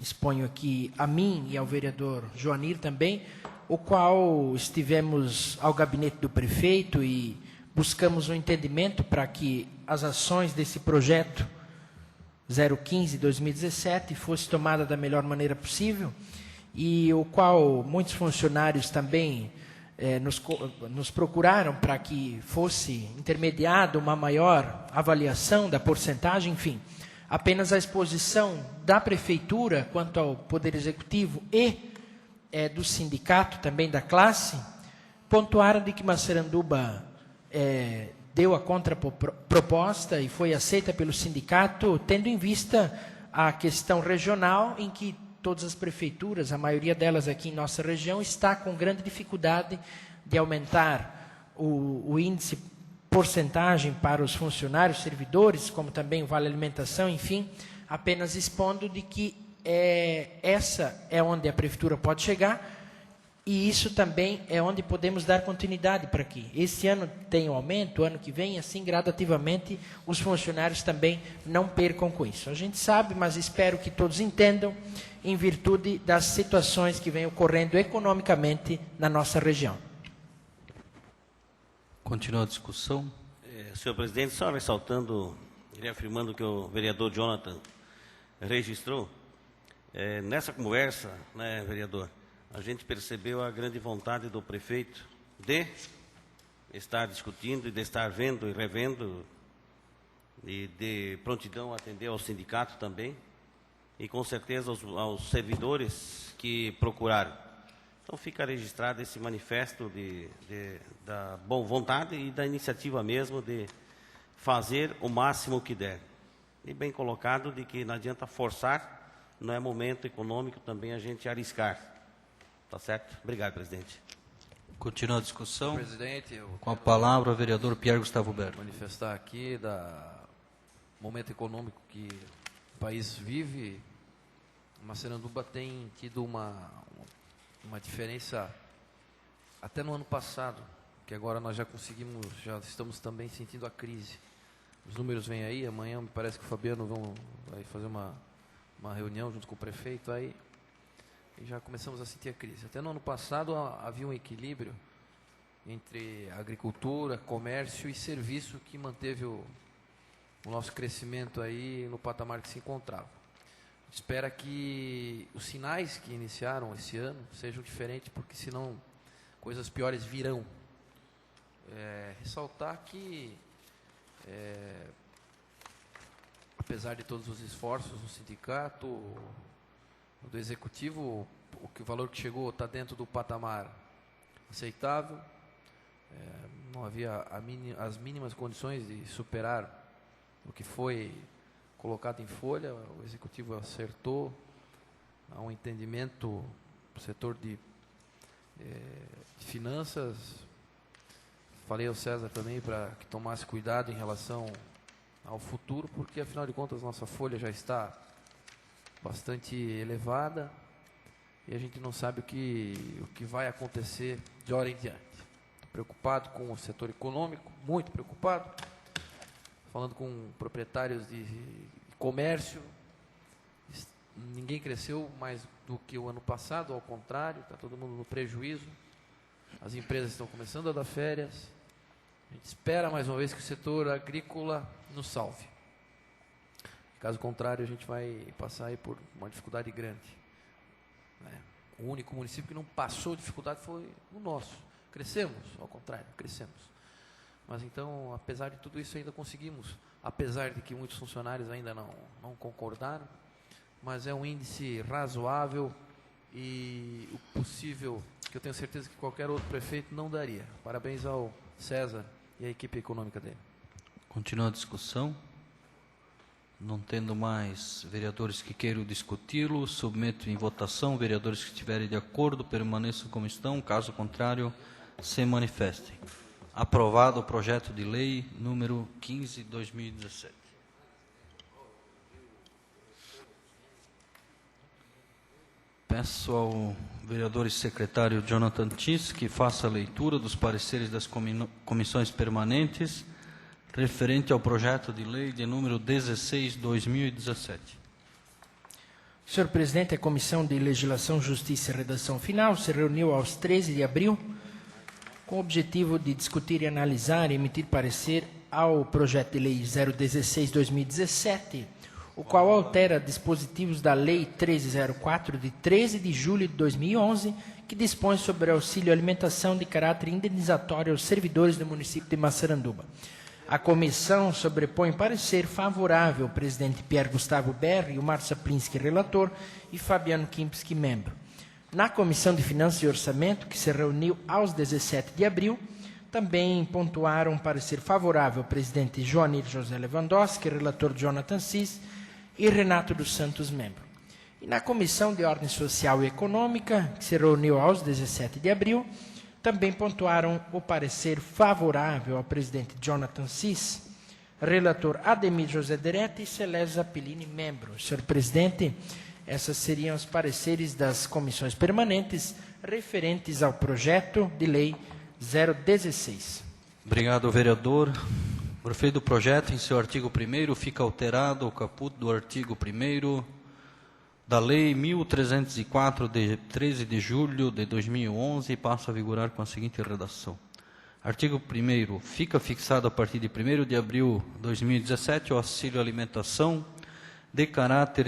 exponho aqui a mim e ao vereador Joanir também, o qual estivemos ao gabinete do prefeito e buscamos um entendimento para que as ações desse projeto 015/2017 fosse tomada da melhor maneira possível, e o qual muitos funcionários também nos procuraram para que fosse intermediada uma maior avaliação da porcentagem, enfim. Apenas a exposição da prefeitura quanto ao Poder Executivo e do sindicato, também da classe, pontuaram de que Massaranduba deu a contraproposta e foi aceita pelo sindicato, tendo em vista a questão regional em que todas as prefeituras, a maioria delas aqui em nossa região, está com grande dificuldade de aumentar o índice porcentagem para os funcionários, servidores, como também o vale alimentação, enfim, apenas expondo de que essa é onde a prefeitura pode chegar, e isso também é onde podemos dar continuidade para que esse ano tenha um aumento, ano que vem, assim gradativamente, os funcionários também não percam com isso. A gente sabe, mas espero que todos entendam, em virtude das situações que vêm ocorrendo economicamente na nossa região. Continua a discussão. Senhor presidente, só ressaltando e reafirmando que o vereador Jonathan registrou, nessa conversa, né, vereador, a gente percebeu a grande vontade do prefeito de estar discutindo e de estar vendo e revendo e de prontidão a atender ao sindicato também e com certeza aos servidores que procuraram. Então fica registrado esse manifesto da boa vontade e da iniciativa mesmo de fazer o máximo que der. E bem colocado de que não adianta forçar, não é momento econômico também a gente arriscar. Tá certo? Obrigado, presidente. Continua a discussão. Presidente, eu Com a palavra, o vereador Pierre Gustavo Berri. manifestar aqui da momento econômico que o país vive. Massaranduba tem tido uma diferença até no ano passado, que agora nós já estamos também sentindo a crise. Os números vêm aí, amanhã me parece que o Fabiano vai fazer uma reunião junto com o prefeito aí, e já começamos a sentir a crise. Até no ano passado havia um equilíbrio entre agricultura, comércio e serviço que manteve o nosso crescimento aí no patamar que se encontrava. Espera que os sinais que iniciaram esse ano sejam diferentes, porque senão coisas piores virão. Ressaltar que, apesar de todos os esforços do sindicato, do executivo, o valor que chegou está dentro do patamar aceitável. Não havia as mínimas condições de superar o que foi colocado em folha. O executivo acertou, há um entendimento do setor de finanças. Falei ao César também para que tomasse cuidado em relação ao futuro, porque afinal de contas nossa folha já está bastante elevada e a gente não sabe o que vai acontecer de hora em diante. Estou preocupado com o setor econômico, muito preocupado, falando com proprietários de comércio. Ninguém cresceu mais do que o ano passado, ao contrário, está todo mundo no prejuízo. As empresas estão começando a dar férias. A gente espera mais uma vez que o setor agrícola nos salve. Caso contrário, a gente vai passar aí por uma dificuldade grande. O único município que não passou dificuldade foi o nosso. Crescemos, ao contrário, crescemos. Mas então, apesar de tudo isso, ainda conseguimos, apesar de que muitos funcionários ainda não concordaram, mas é um índice razoável e o possível, que eu tenho certeza que qualquer outro prefeito não daria. Parabéns ao César e à equipe econômica dele. Continua a discussão. Não tendo mais vereadores que queiram discuti-lo, submeto em votação. Vereadores que estiverem de acordo, permaneçam como estão. Caso contrário, se manifestem. Aprovado o projeto de lei número 15/2017. Peço ao vereador e secretário Jonathan Tis que faça a leitura dos pareceres das comissões permanentes referente ao projeto de lei de número 16/2017. Senhor presidente, a Comissão de Legislação, Justiça e Redação Final se reuniu aos 13 de abril com o objetivo de discutir e analisar e emitir parecer ao projeto de lei 016/2017, o qual altera dispositivos da Lei 1304, de 13 de julho de 2011, que dispõe sobre auxílio alimentação de caráter indenizatório aos servidores do município de Massaranduba. A comissão sobrepõe parecer favorável ao presidente Pierre Gustavo Berri, o Márcio Saplinski, relator, e Fabiano Kimpski, membro. Na Comissão de Finanças e Orçamento, que se reuniu aos 17 de abril, também pontuaram parecer favorável ao presidente Joanir José Lewandowski, relator Jonathan Cis, e Renato dos Santos, membro. E na Comissão de Ordem Social e Econômica, que se reuniu aos 17 de abril, também pontuaram o parecer favorável ao presidente Jonathan Cis, relator Ademir José Derete e Celeste Zappellini, membro. Senhor presidente, esses seriam os pareceres das comissões permanentes referentes ao projeto de lei 016. Obrigado, vereador. O prefeito do projeto, em seu artigo 1º, fica alterado o caput do artigo 1º da Lei 1304, de 13 de julho de 2011, e passa a vigorar com a seguinte redação. Artigo 1º. Fica fixado a partir de 1º de abril de 2017 o auxílio alimentação de caráter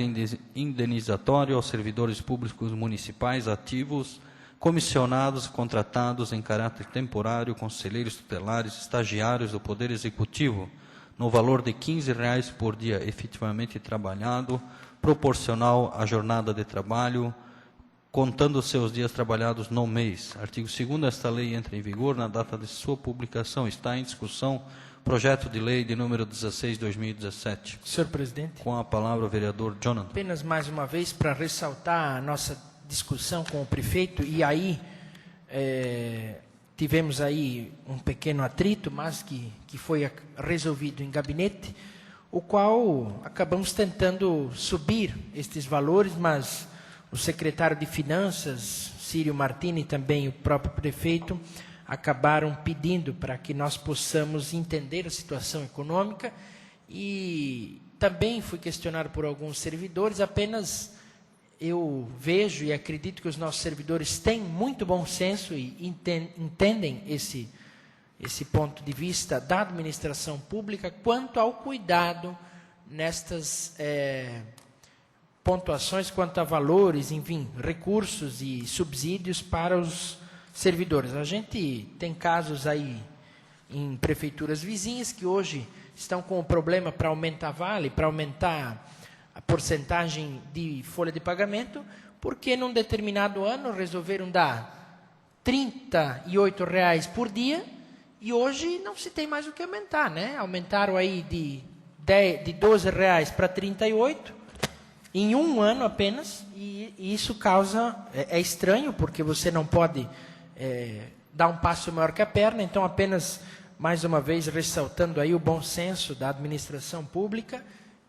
indenizatório aos servidores públicos municipais ativos, comissionados e contratados em caráter temporário, conselheiros tutelares, estagiários do Poder Executivo, no valor de R$ 15,00 por dia efetivamente trabalhado, proporcional à jornada de trabalho contando os seus dias trabalhados no mês. Artigo 2º, esta lei entra em vigor na data de sua publicação. Está em discussão projeto de lei de número 16/2017. Senhor presidente. Com a palavra o vereador Jonathan. Apenas mais uma vez para ressaltar a nossa discussão com o prefeito, e aí tivemos aí um pequeno atrito, mas que foi resolvido em gabinete, o qual acabamos tentando subir estes valores, mas o secretário de Finanças, Círio Martini, e também o próprio prefeito, acabaram pedindo para que nós possamos entender a situação econômica, e também fui questionado por alguns servidores. Apenas eu vejo e acredito que os nossos servidores têm muito bom senso e entendem esse ponto de vista da administração pública quanto ao cuidado nestas pontuações, quanto a valores, enfim, recursos e subsídios para os servidores. A gente tem casos aí em prefeituras vizinhas que hoje estão com o problema para aumentar vale, para aumentar a porcentagem de folha de pagamento, porque num determinado ano resolveram dar R$ 38 por dia, e hoje não se tem mais o que aumentar, né? Aumentaram aí de R$12 para 38 em um ano apenas, e isso causa, é estranho, porque você não pode dar um passo maior que a perna. Então, apenas mais uma vez ressaltando aí o bom senso da administração pública,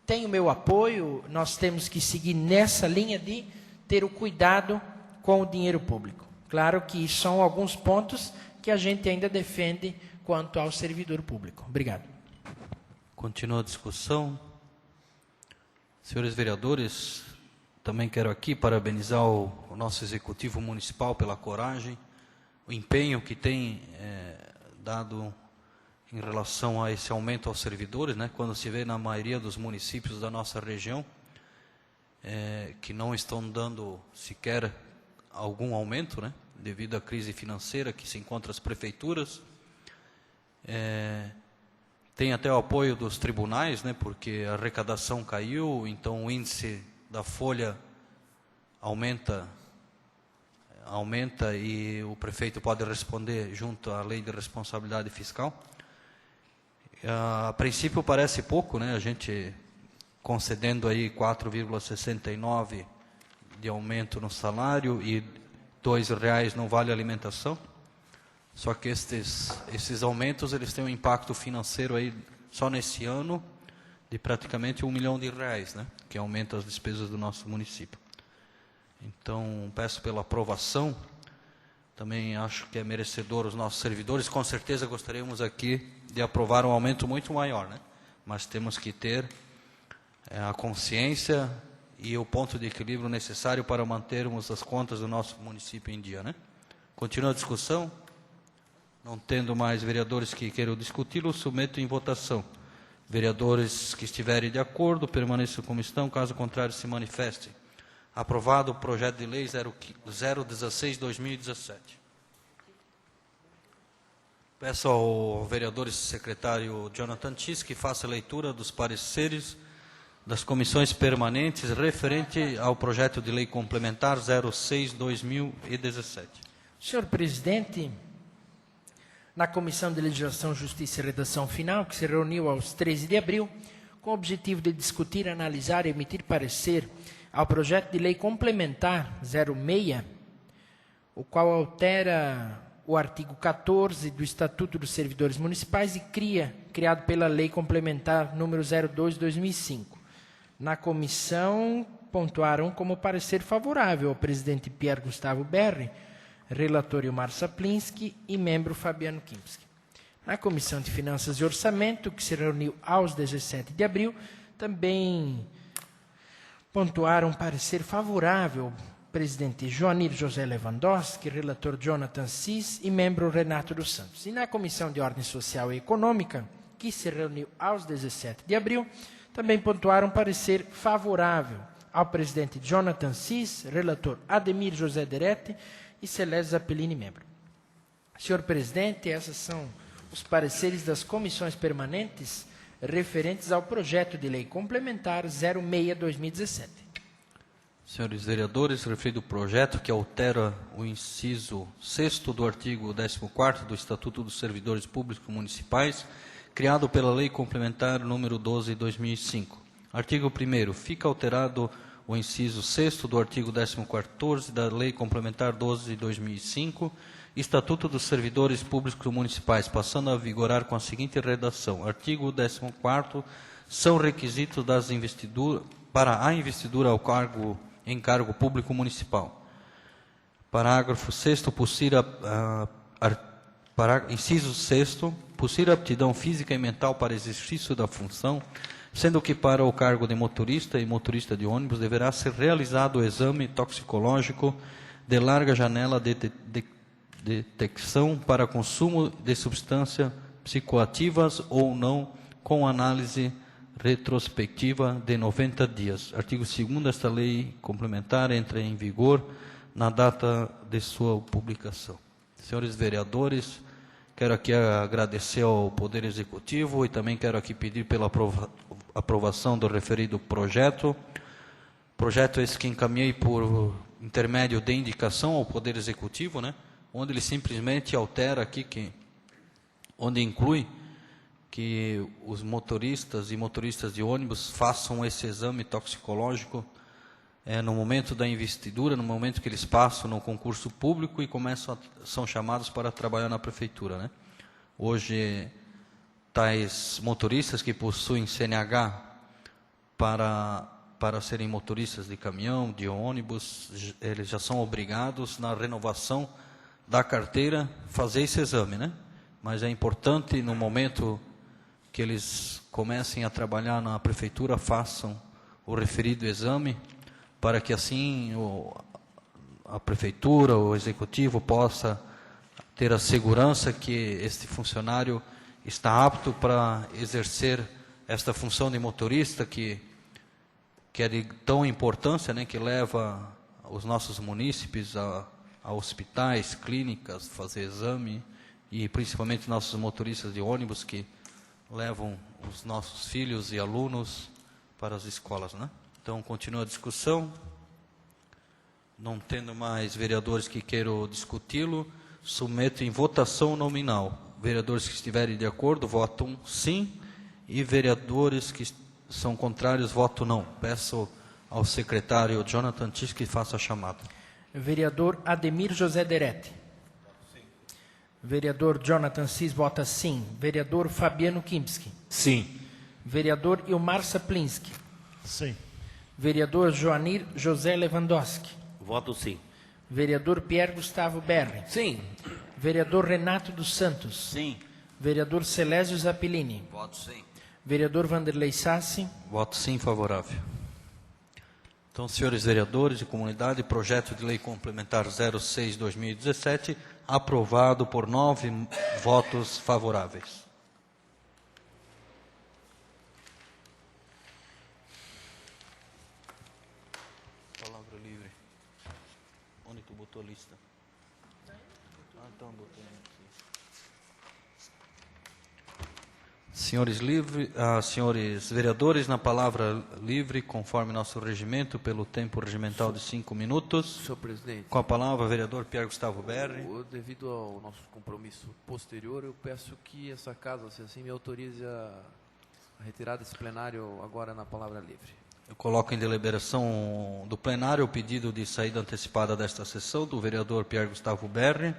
tem o meu apoio. Nós temos que seguir nessa linha de ter o cuidado com o dinheiro público. Claro que são alguns pontos que a gente ainda defende quanto ao servidor público. Obrigado. Continua a discussão. Senhores vereadores, também quero aqui parabenizar o nosso Executivo Municipal pela coragem, o empenho que tem dado em relação a esse aumento aos servidores, né? Quando se vê na maioria dos municípios da nossa região, que não estão dando sequer algum aumento, né? Devido à crise financeira que se encontra as prefeituras. Tem até o apoio dos tribunais, né? Porque a arrecadação caiu, então o índice da folha aumenta e o prefeito pode responder junto à lei de responsabilidade fiscal. A princípio parece pouco, né? A gente concedendo aí 4,69 de aumento no salário e R$2 no vale alimentação. Só que esses aumentos, eles têm um impacto financeiro aí só nesse ano de praticamente R$1 milhão, né? Que aumenta as despesas do nosso município. Então, peço pela aprovação. Também acho que é merecedor os nossos servidores. Com certeza gostaríamos aqui de aprovar um aumento muito maior, né? Mas temos que ter a consciência e o ponto de equilíbrio necessário para mantermos as contas do nosso município em dia, né? Continua a discussão. Não tendo mais vereadores que queiram discuti-lo, submeto em votação. Vereadores que estiverem de acordo, permaneçam como estão. Caso contrário, se manifestem. Aprovado o projeto de lei 016/2017. Peço ao vereador e secretário Jonathan Tis que faça a leitura dos pareceres das comissões permanentes referente ao projeto de lei complementar 06/2017. Senhor presidente, na Comissão de Legislação, Justiça e Redação Final, que se reuniu aos 13 de abril, com o objetivo de discutir, analisar e emitir parecer ao projeto de lei complementar 06, o qual altera o artigo 14 do Estatuto dos Servidores Municipais e criado pela Lei Complementar número 02/2005. Na comissão, pontuaram como parecer favorável ao presidente Pierre Gustavo Berri, relator Ilmar Saplinski e membro Fabiano Kimski. Na Comissão de Finanças e Orçamento, que se reuniu aos 17 de abril, também pontuaram parecer favorável ao presidente Joanir José Lewandowski, relator Jonathan Cis e membro Renato dos Santos. E na Comissão de Ordem Social e Econômica, que se reuniu aos 17 de abril, também pontuaram parecer favorável ao presidente Jonathan Cis, relator Ademir José Derete e Celeste Zappellini, membro. Senhor presidente, esses são os pareceres das comissões permanentes referentes ao projeto de lei complementar 06/2017. Senhores vereadores, referido projeto que altera o inciso 6º do artigo 14º do Estatuto dos Servidores Públicos Municipais, criado pela Lei Complementar número 12 de 2005. Artigo 1º. Fica alterado o inciso 6º do artigo 14º da Lei Complementar 12 de 2005, Estatuto dos Servidores Públicos Municipais, passando a vigorar com a seguinte redação. Artigo 14º. São requisitos das investiduras para a investidura ao encargo público municipal. Parágrafo 6º, inciso 6º, possível aptidão física e mental para exercício da função, sendo que para o cargo de motorista e motorista de ônibus deverá ser realizado o exame toxicológico de larga janela de detecção para consumo de substâncias psicoativas ou não, com análise retrospectiva de 90 dias. Artigo 2º, esta lei complementar entra em vigor na data de sua publicação. Senhores vereadores, quero aqui agradecer ao Poder Executivo e também quero aqui pedir pela aprovação do referido projeto. Projeto esse que encaminhei por intermédio de indicação ao Poder Executivo, né? Onde ele simplesmente altera aqui, onde inclui que os motoristas e motoristas de ônibus façam esse exame toxicológico no momento da investidura, no momento que eles passam no concurso público e são chamados para trabalhar na prefeitura, né? Hoje, tais motoristas que possuem CNH para serem motoristas de caminhão, de ônibus, eles já são obrigados, na renovação da carteira, fazer esse exame, né? Mas é importante, no momento que eles comecem a trabalhar na prefeitura, façam o referido exame, para que assim a prefeitura, o executivo possa ter a segurança que este funcionário está apto para exercer esta função de motorista que é de tão importância, né, que leva os nossos munícipes a hospitais, clínicas, fazer exame, e principalmente nossos motoristas de ônibus que levam os nossos filhos e alunos para as escolas, né? Então, continua a discussão. Não tendo mais vereadores que queiram discuti-lo, submeto em votação nominal. Vereadores que estiverem de acordo, votam sim. E vereadores que são contrários, votam não. Peço ao secretário Jonathan Tis que faça a chamada. Vereador Ademir José Derete. Vereador Jonathan Cis vota sim. Vereador Fabiano Kimski. Sim. Vereador Ilmar Saplinski. Sim. Vereador Joanir José Lewandowski. Voto sim. Vereador Pierre Gustavo Berri. Sim. Vereador Renato dos Santos. Sim. Vereador Celésio Zappilini. Voto sim. Vereador Vanderlei Sassi. Voto sim favorável. Então, senhores vereadores de comunidade, projeto de lei complementar 06/2017, aprovado por 9 votos favoráveis. Palavra livre. Onde tu botou a lista? Ah, então botei aqui. Senhores vereadores, na palavra livre, conforme nosso regimento, pelo tempo regimental de 5 minutos. Senhor presidente, Com a palavra, vereador Pierre Gustavo Berri. devido ao nosso compromisso posterior, eu peço que essa casa, se assim me autorize a retirada desse plenário agora na palavra livre. Eu coloco em deliberação do plenário o pedido de saída antecipada desta sessão do vereador Pierre Gustavo Berri.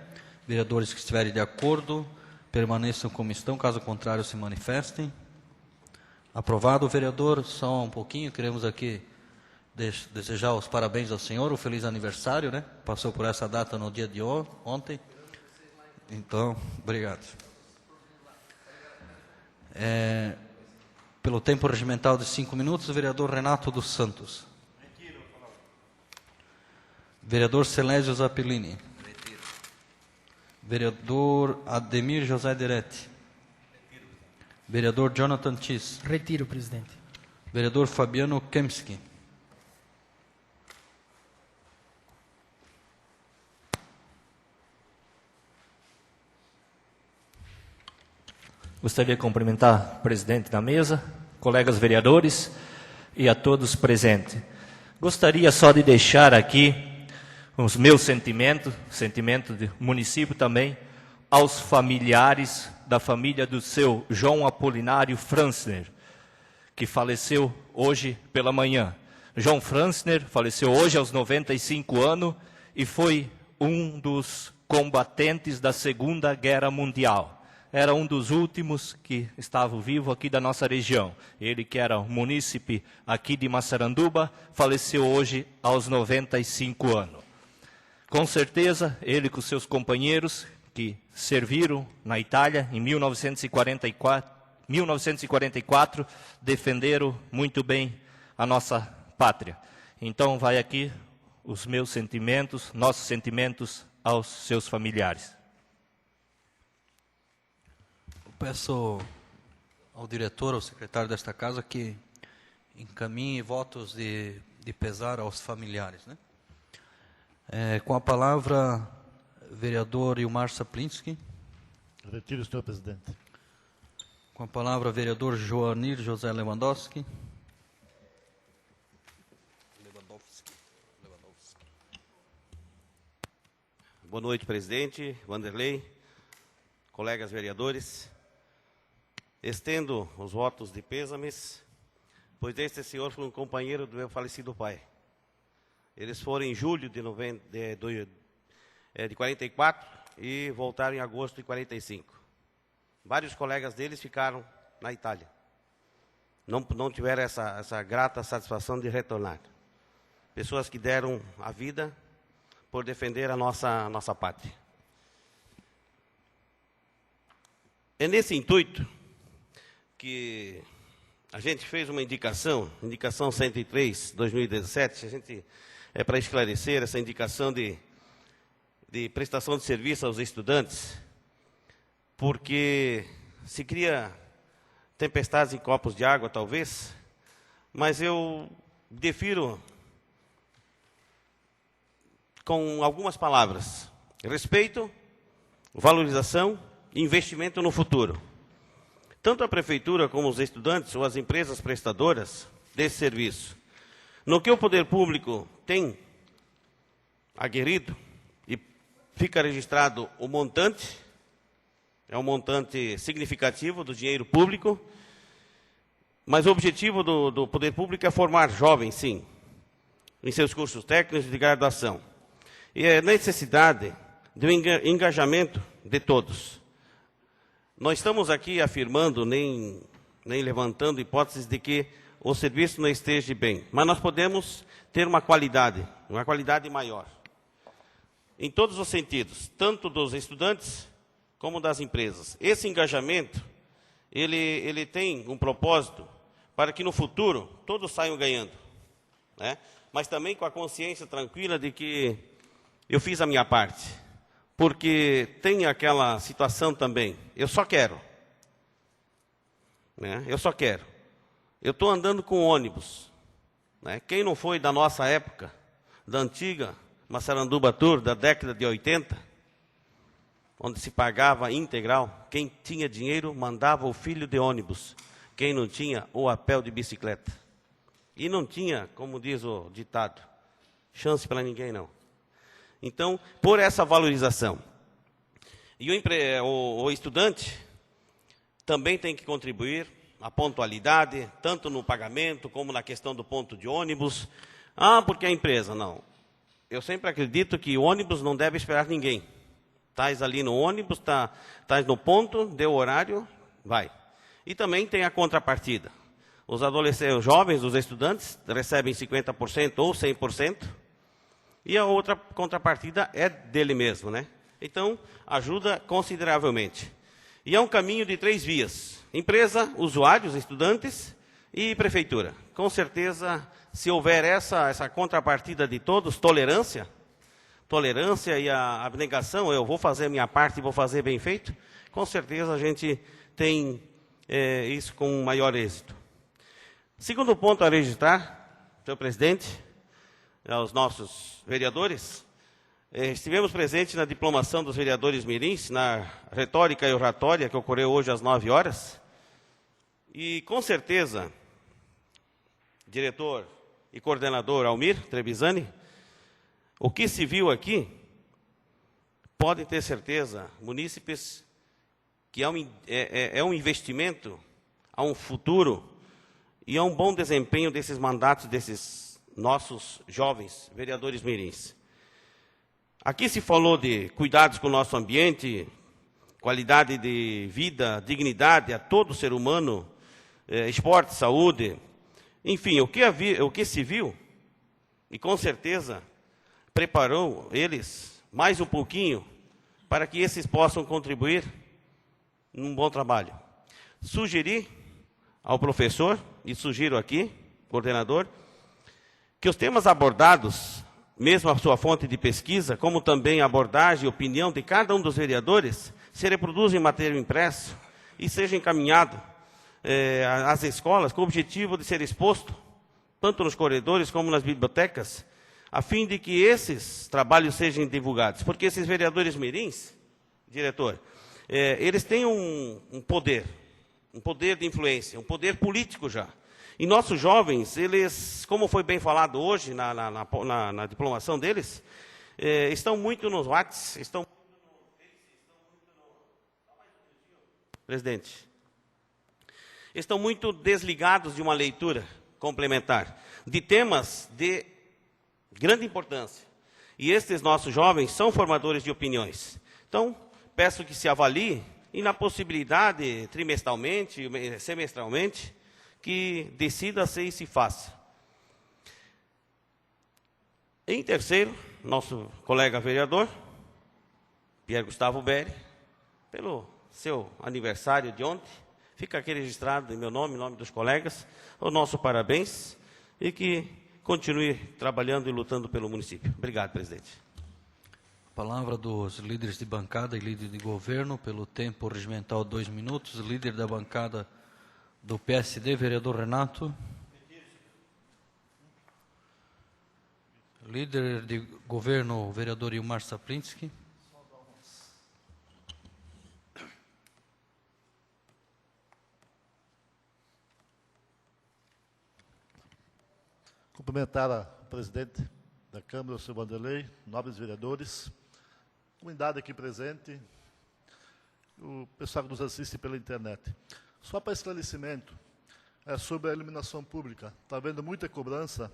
Vereadores que estiverem de acordo, permaneçam como estão, caso contrário se manifestem. Aprovado, vereador. Só um pouquinho, queremos aqui desejar os parabéns ao senhor, o feliz aniversário, né? Passou por essa data no dia de ontem. Então, obrigado. Pelo tempo regimental de 5 minutos, o vereador Renato dos Santos. Vereador Celésio Zappilini. Vereador Ademir José Derete. Vereador Jonathan Tis. Retiro, presidente. Vereador Fabiano Kemski. Gostaria de cumprimentar o presidente da mesa, colegas vereadores e a todos presentes. Gostaria só de deixar aqui os meus sentimentos, sentimento do município também, aos familiares da família do seu João Apolinário Franzner, que faleceu hoje pela manhã. João Franzner faleceu hoje aos 95 anos e foi um dos combatentes da Segunda Guerra Mundial. Era um dos últimos que estava vivo aqui da nossa região. Ele, que era munícipe aqui de Massaranduba, faleceu hoje aos 95 anos. Com certeza, ele com seus companheiros que serviram na Itália em 1944, defenderam muito bem a nossa pátria. Então, vai aqui os meus sentimentos, nossos sentimentos aos seus familiares. Peço ao diretor, ao secretário desta casa, que encaminhe votos de pesar aos familiares, né? Com a palavra, vereador Ilmar Saplinski. Retiro, senhor presidente. Com a palavra, vereador Joanir José Lewandowski. Boa noite, presidente, Wanderlei, colegas vereadores. Estendo os votos de pêsames, pois este senhor foi um companheiro do meu falecido pai. Eles foram em julho de 44 e voltaram em agosto de 45. Vários colegas deles ficaram na Itália. Não tiveram essa grata satisfação de retornar. Pessoas que deram a vida por defender a nossa pátria. É nesse intuito que a gente fez uma indicação 103, 2017, a gente para esclarecer essa indicação de prestação de serviço aos estudantes, porque se cria tempestades em copos de água, talvez, mas eu defiro com algumas palavras: respeito, valorização e investimento no futuro. Tanto a prefeitura como os estudantes ou as empresas prestadoras desse serviço, no que o poder público tem aguerrido, e fica registrado o montante, é um montante significativo do dinheiro público, mas o objetivo do poder público é formar jovens, sim, em seus cursos técnicos de graduação. E é necessidade do engajamento de todos. Nós estamos aqui afirmando, nem levantando hipóteses de que o serviço não esteja bem, mas nós podemos ter uma qualidade maior, em todos os sentidos, tanto dos estudantes como das empresas. Esse engajamento, ele tem um propósito para que no futuro todos saiam ganhando, né? Mas também com a consciência tranquila de que eu fiz a minha parte. Porque tem aquela situação também, eu só quero. Né? Eu só quero. Eu estou andando com ônibus. Né? Quem não foi da nossa época, da antiga Massaranduba Tour, da década de 80, onde se pagava integral, quem tinha dinheiro mandava o filho de ônibus, quem não tinha, o a pé de bicicleta. E não tinha, como diz o ditado, chance para ninguém não. Então, por essa valorização. E o estudante também tem que contribuir a pontualidade, tanto no pagamento como na questão do ponto de ônibus. Porque a empresa, não. Eu sempre acredito que o ônibus não deve esperar ninguém. Estás ali no ônibus, estás no ponto, deu horário, vai. E também tem a contrapartida. Os adolescentes, os jovens, os estudantes, recebem 50% ou 100%. E a outra contrapartida é dele mesmo, né? Então, ajuda consideravelmente. E é um caminho de 3 vias: empresa, usuários, estudantes e prefeitura. Com certeza, se houver essa contrapartida de todos, tolerância e a abnegação, eu vou fazer a minha parte e vou fazer bem feito, com certeza a gente tem isso com maior êxito. Segundo ponto a registrar, senhor presidente, aos nossos vereadores, estivemos presentes na diplomação dos vereadores mirins, na retórica e oratória que ocorreu hoje às 9 horas, e com certeza, diretor e coordenador Almir Trebizani, o que se viu aqui, podem ter certeza, munícipes, que é um investimento a um futuro e a um bom desempenho desses mandatos desses nossos jovens vereadores mirins. Aqui se falou de cuidados com o nosso ambiente, qualidade de vida, dignidade a todo ser humano, esporte, saúde, enfim, o que se viu, e com certeza preparou eles mais um pouquinho para que esses possam contribuir num bom trabalho. Sugeri ao professor, e sugiro aqui, coordenador, que os temas abordados, mesmo a sua fonte de pesquisa, como também a abordagem e opinião de cada um dos vereadores, se reproduzam em material impresso e seja encaminhado às escolas com o objetivo de ser exposto, tanto nos corredores como nas bibliotecas, a fim de que esses trabalhos sejam divulgados. Porque esses vereadores mirins, diretor, eles têm um poder de influência, um poder político já. E nossos jovens, eles, como foi bem falado hoje na diplomação deles, estão muito nos WhatsApp, presidente, estão muito desligados de uma leitura complementar, de temas de grande importância. E estes nossos jovens são formadores de opiniões. Então, peço que se avalie, e na possibilidade, trimestralmente, semestralmente, que decida-se e se faça. Em terceiro, nosso colega vereador, Pierre Gustavo Berri, pelo seu aniversário de ontem, fica aqui registrado em meu nome, em nome dos colegas, o nosso parabéns, e que continue trabalhando e lutando pelo município. Obrigado, presidente. Palavra dos líderes de bancada e líder de governo, pelo tempo regimental 2 minutos. Líder da bancada do PSD, vereador Renato. Líder de governo, vereador Ilmar Saplinski. Cumprimentar o presidente da Câmara, o senhor Vanderlei, nobres vereadores, comunidade aqui presente, o pessoal que nos assiste pela internet. Só para esclarecimento, sobre a iluminação pública, está havendo muita cobrança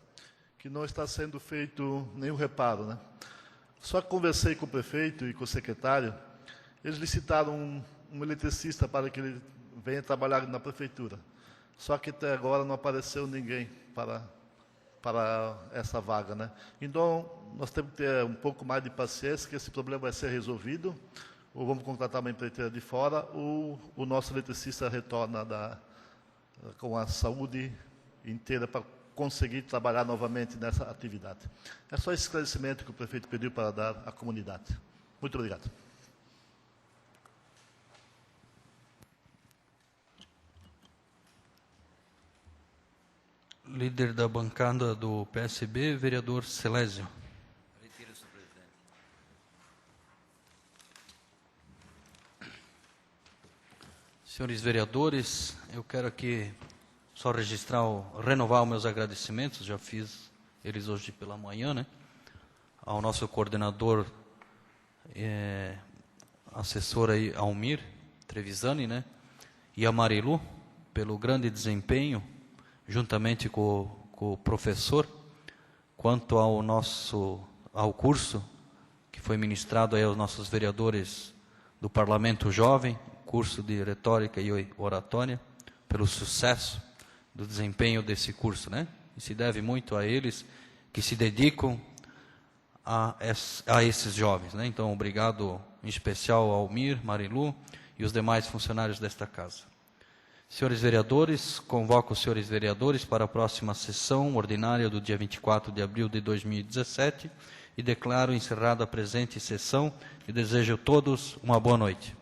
que não está sendo feito nenhum reparo, né? Só que conversei com o prefeito e com o secretário, eles licitaram um eletricista para que ele venha trabalhar na prefeitura. Só que até agora não apareceu ninguém para essa vaga, né? Então, nós temos que ter um pouco mais de paciência, que esse problema vai ser resolvido, ou vamos contratar uma empreiteira de fora, ou o nosso eletricista retorna com a saúde inteira para conseguir trabalhar novamente nessa atividade. É só esse esclarecimento que o prefeito pediu para dar à comunidade. Muito obrigado. Líder da bancada do PSB, vereador Celésio. Retiro-se, presidente. Senhores vereadores, eu quero aqui só renovar os meus agradecimentos, já fiz eles hoje pela manhã, né? Ao nosso coordenador, assessor aí, Almir Trevisani, né? E a Marilu, pelo grande desempenho, juntamente com o professor, quanto ao curso que foi ministrado aí aos nossos vereadores do Parlamento Jovem, curso de retórica e oratória, pelo sucesso do desempenho desse curso, né? E se deve muito a eles que se dedicam a esses jovens, né? Então, obrigado em especial ao Almir, Marilu e os demais funcionários desta casa. Senhores vereadores, convoco os senhores vereadores para a próxima sessão ordinária do dia 24 de abril de 2017 e declaro encerrada a presente sessão e desejo a todos uma boa noite.